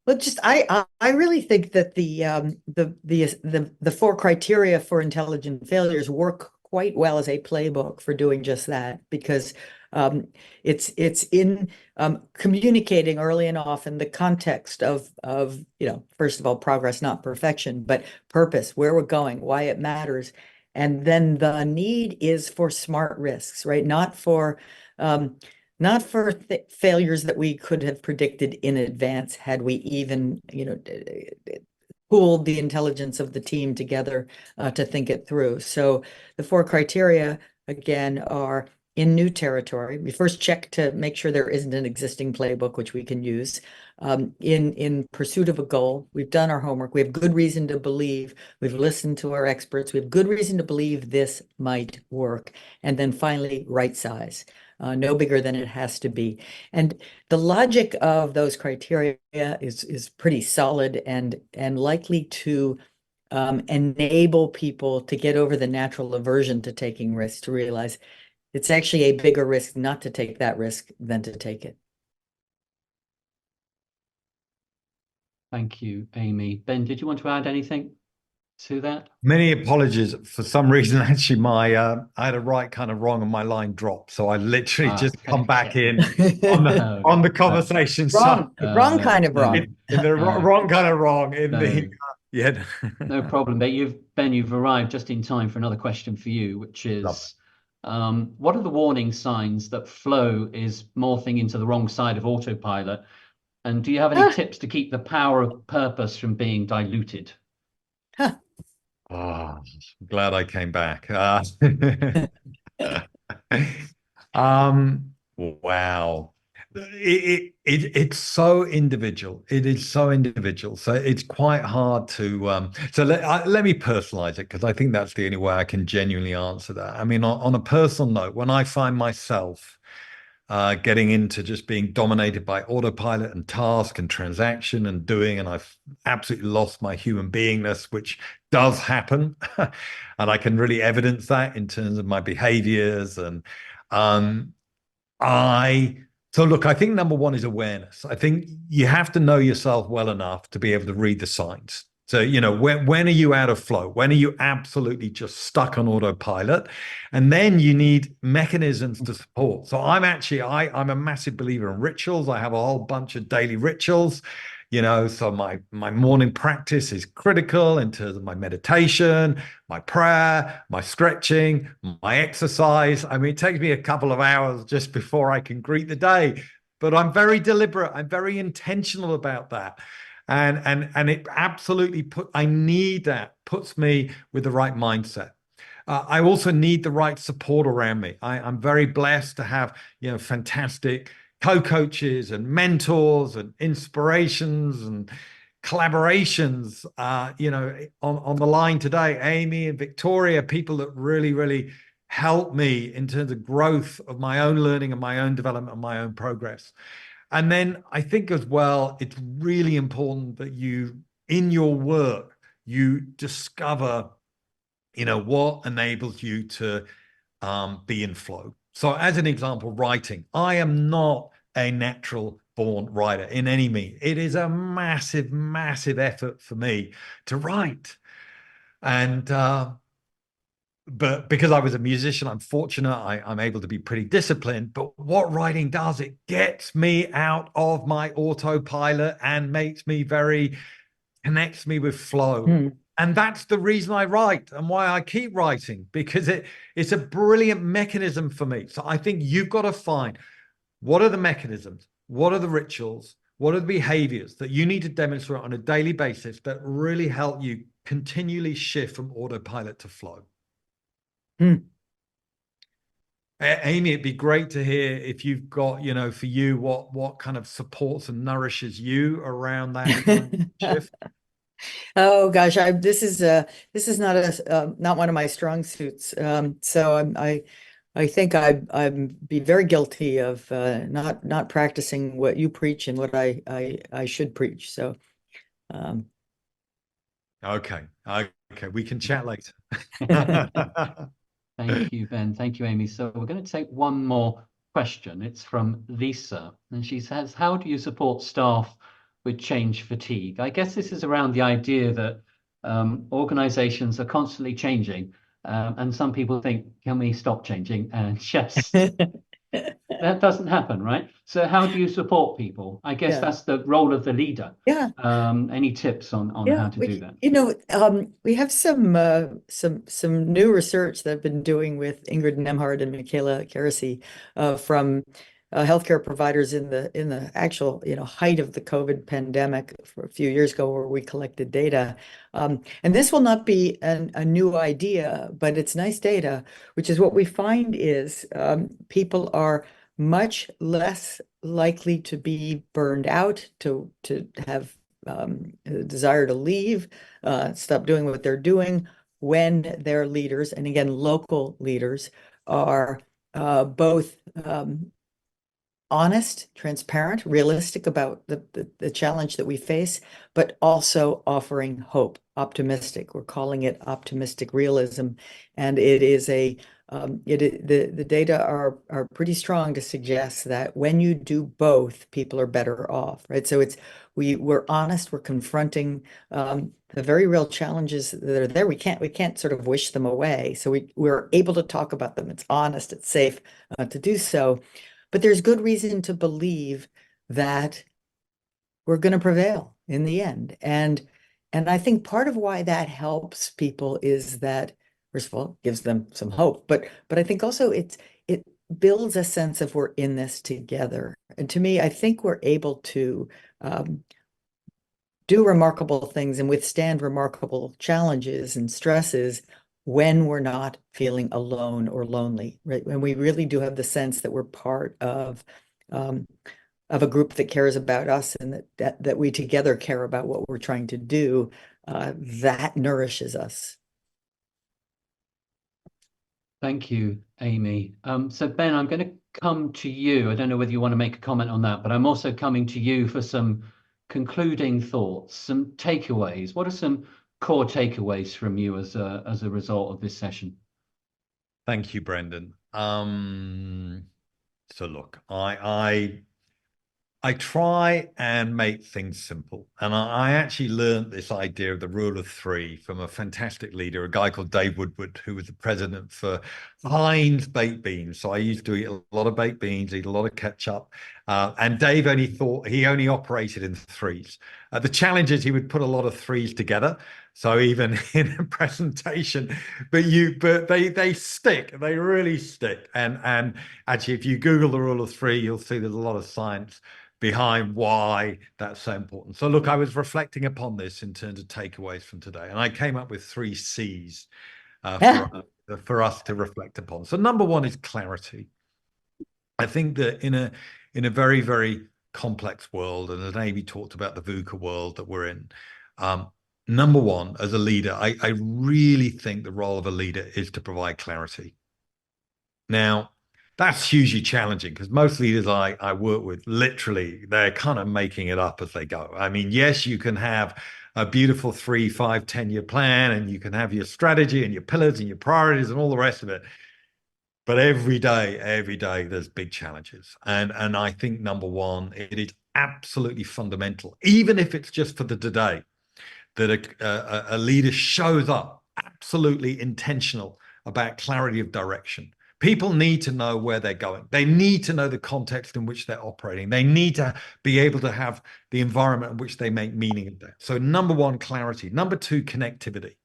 Well, just I really think that the 4 criteria for intelligent failures work quite well as a playbook for doing just that, because it's in communicating early and often the context of first of all, progress, not perfection, but purpose, where we're going, why it matters. And then the need is for smart risks, right? Not for failures that we could have predicted in advance had we even, pooled the intelligence of the team together to think it through. So the 4 criteria, again, are in new territory. We first check to make sure there isn't an existing playbook which we can use. In pursuit of a goal, we've done our homework. We have good reason to believe. We've listened to our experts. We have good reason to believe this might work. And then finally, right size. No bigger than it has to be. And the logic of those criteria is pretty solid and likely to enable people to get over the natural aversion to taking risks, to realize it's actually a bigger risk not to take that risk than to take it. Thank you, Amy. Ben, did you want to add anything to that? Many apologies. For some reason, actually, I had a right kind of wrong and my line dropped. So I literally just come back in on the conversation. Wrong kind of wrong. In the wrong kind of wrong. Yeah. No problem. But you've arrived just in time for another question for you, which is, what are the warning signs that flow is morphing into the wrong side of autopilot? And do you have any tips to keep the power of purpose from being diluted? Oh, I'm glad I came back. Wow. It's so individual. It is so individual. So it's quite hard to let me personalize it, because I think that's the only way I can genuinely answer that. I mean, on a personal note, when I find myself getting into just being dominated by autopilot and task and transaction and doing, and I've absolutely lost my human beingness, which does happen. And I can really evidence that in terms of my behaviors. And I So look, I think number one is awareness. I think you have to know yourself well enough to be able to read the signs. So, you know, when are you out of flow? When are you absolutely just stuck on autopilot? And then you need mechanisms to support. So I'm a massive believer in rituals. I have a whole bunch of daily rituals, you know, so my morning practice is critical in terms of my meditation, my prayer, my stretching, my exercise. I mean, it takes me a couple of hours just before I can greet the day, but I'm very deliberate. I'm very intentional about that. And it absolutely I need that, puts me with the right mindset. I also need the right support around me. I'm very blessed to have, you know, fantastic co-coaches and mentors and inspirations and collaborations, you know, on the line today. Amy and Victoria, people that really, really help me in terms of growth of my own learning and my own development and my own progress. And then I think as well, it's really important that you, in your work, you discover, you know, what enables you to be in flow. So as an example, writing. I am not a natural born writer in any means. It is a massive, massive effort for me to write. And but because I was a musician, I'm fortunate. I'm able to be pretty disciplined. But what writing does, it gets me out of my autopilot and connects me with flow. And that's the reason I write and why I keep writing, because it's a brilliant mechanism for me. So I think you've got to find, what are the mechanisms? What are the rituals? What are the behaviors that you need to demonstrate on a daily basis that really help you continually shift from autopilot to flow? Amy, it'd be great to hear if you've got, you know, for you, what kind of supports and nourishes you around that shift. Oh gosh, this is not one of my strong suits. So I think I'd be very guilty of not practicing what you preach and what I should preach. So okay, we can chat later. Thank you, Ben. Thank you, Amy. So we're going to take one more question. It's from Lisa, and she says, how do you support staff with change fatigue? I guess this is around the idea that organizations are constantly changing, and some people think, can we stop changing? And just that doesn't happen, right? So how do you support people? I guess that's the role of the leader. Yeah. Any tips on how to do that? You know, we have some new research that I've been doing with Ingrid Nemhard and Michaela Carasy from healthcare providers in the actual, you know, height of the COVID pandemic for a few years ago, where we collected data. And this will not be a new idea, but it's nice data, which is what we find is people are much less likely to be burned out, to have a desire to leave, stop doing what they're doing, when their leaders, and again, local leaders, are both honest, transparent, realistic about the challenge that we face, but also offering hope, optimistic. We're calling it optimistic realism, and it is the data are pretty strong to suggest that when you do both, people are better off, right? So we're honest, we're confronting the very real challenges that are there. We can't sort of wish them away. So we're able to talk about them. It's honest, it's safe to do so. But there's good reason to believe that we're going to prevail in the end. And I think part of why that helps people is that, first of all, it gives them some hope. But I think also it builds a sense of we're in this together. And to me, I think we're able to do remarkable things and withstand remarkable challenges and stresses when we're not feeling alone or lonely, right? When we really do have the sense that we're part of a group that cares about us, and that we together care about what we're trying to do, that nourishes us. Thank you, Amy. So Ben, I'm going to come to you. I don't know whether you want to make a comment on that, but I'm also coming to you for some concluding thoughts, some takeaways. What are some core takeaways from you as a result of this session? Thank you, Brendan. So look, I try and make things simple. And I actually learned this idea of the rule of three from a fantastic leader, a guy called Dave Woodward, who was the president for Heinz baked beans. So I used to eat a lot of baked beans, eat a lot of ketchup. And Dave only operated in threes. The challenge is he would put a lot of threes together. So even in a presentation, but they stick, they really stick. And actually, if you Google the rule of three, you'll see there's a lot of science behind why that's so important. So look, I was reflecting upon this in terms of takeaways from today, and I came up with 3 C's for us to reflect upon. So number 1 is clarity. I think that in a very, very complex world, and as Amy talked about the VUCA world that we're in, number 1, as a leader, I really think the role of a leader is to provide clarity. Now, that's hugely challenging because most leaders I work with, literally, they're kind of making it up as they go. I mean, yes, you can have a beautiful 3, 5, 10-year plan, and you can have your strategy and your pillars and your priorities and all the rest of it. But every day, there's big challenges. And I think, number 1, it is absolutely fundamental, even if it's just for the today, that a leader shows up absolutely intentional about clarity of direction. People need to know where they're going. They need to know the context in which they're operating. They need to be able to have the environment in which they make meaning of that. So number 1, clarity. Number 2, connectivity.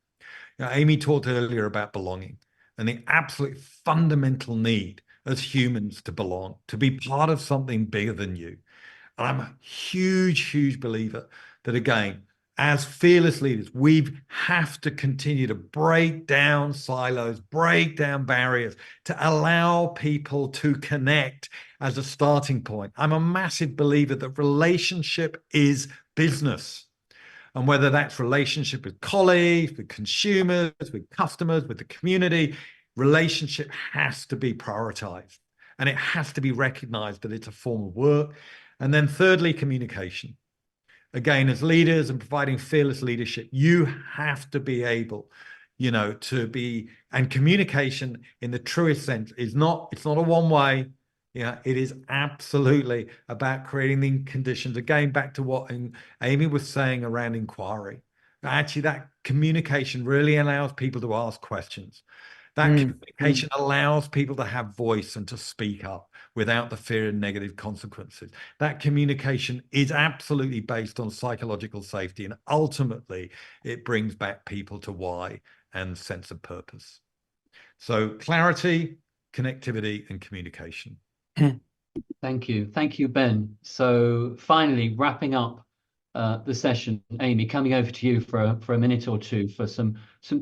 Amy talked earlier about belonging and the absolute fundamental need as humans to belong, to be part of something bigger than you. And I'm a huge believer that, again, as fearless leaders, we have to continue to break down silos, break down barriers to allow people to connect as a starting point. I'm a massive believer that relationship is business. And whether that's relationship with colleagues, with consumers, with customers, with the community, relationship has to be prioritized. And it has to be recognized that it's a form of work. And then thirdly, communication. Again, as leaders and providing fearless leadership, you have to be able, to be, and communication in the truest sense it's not a one way. It is absolutely about creating the conditions. Again, back to what Amy was saying around inquiry. Actually, that communication really allows people to ask questions. That communication allows people to have voice and to speak up without the fear of negative consequences. That communication is absolutely based on psychological safety, and ultimately it brings back people to why and sense of purpose. So clarity, connectivity, and communication. Thank you, Ben. So finally, wrapping up the session, Amy, coming over to you for a minute or two for some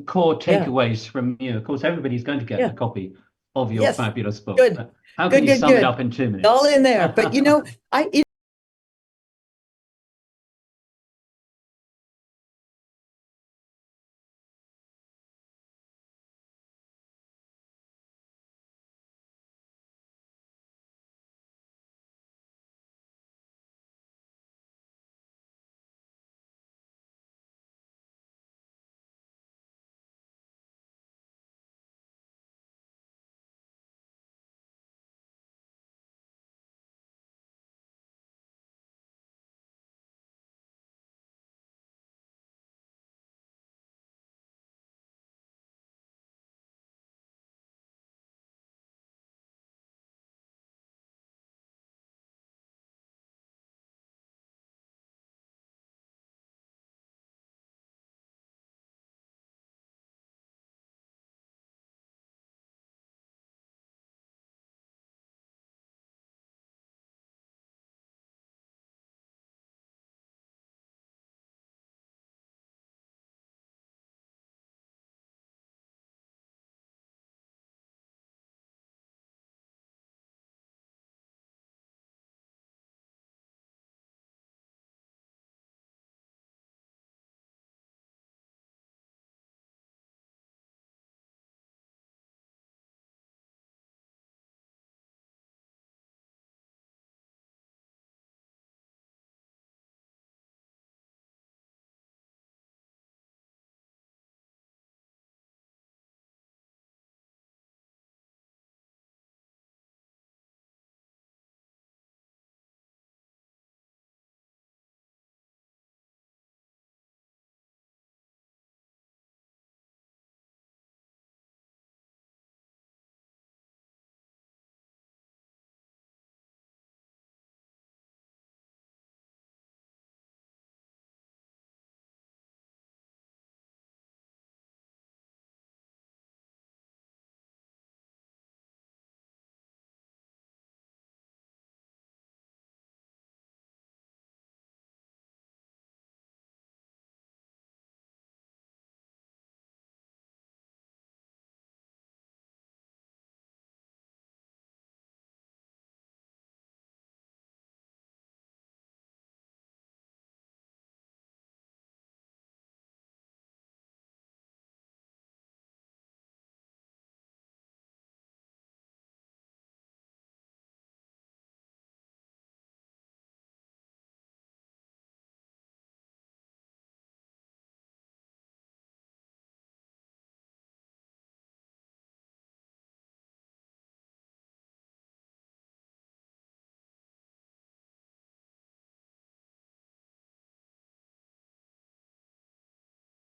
core takeaways from you. Of course, everybody's going to get a copy of your fabulous book. Good. How can you sum it up in 2 minutes? All in there. But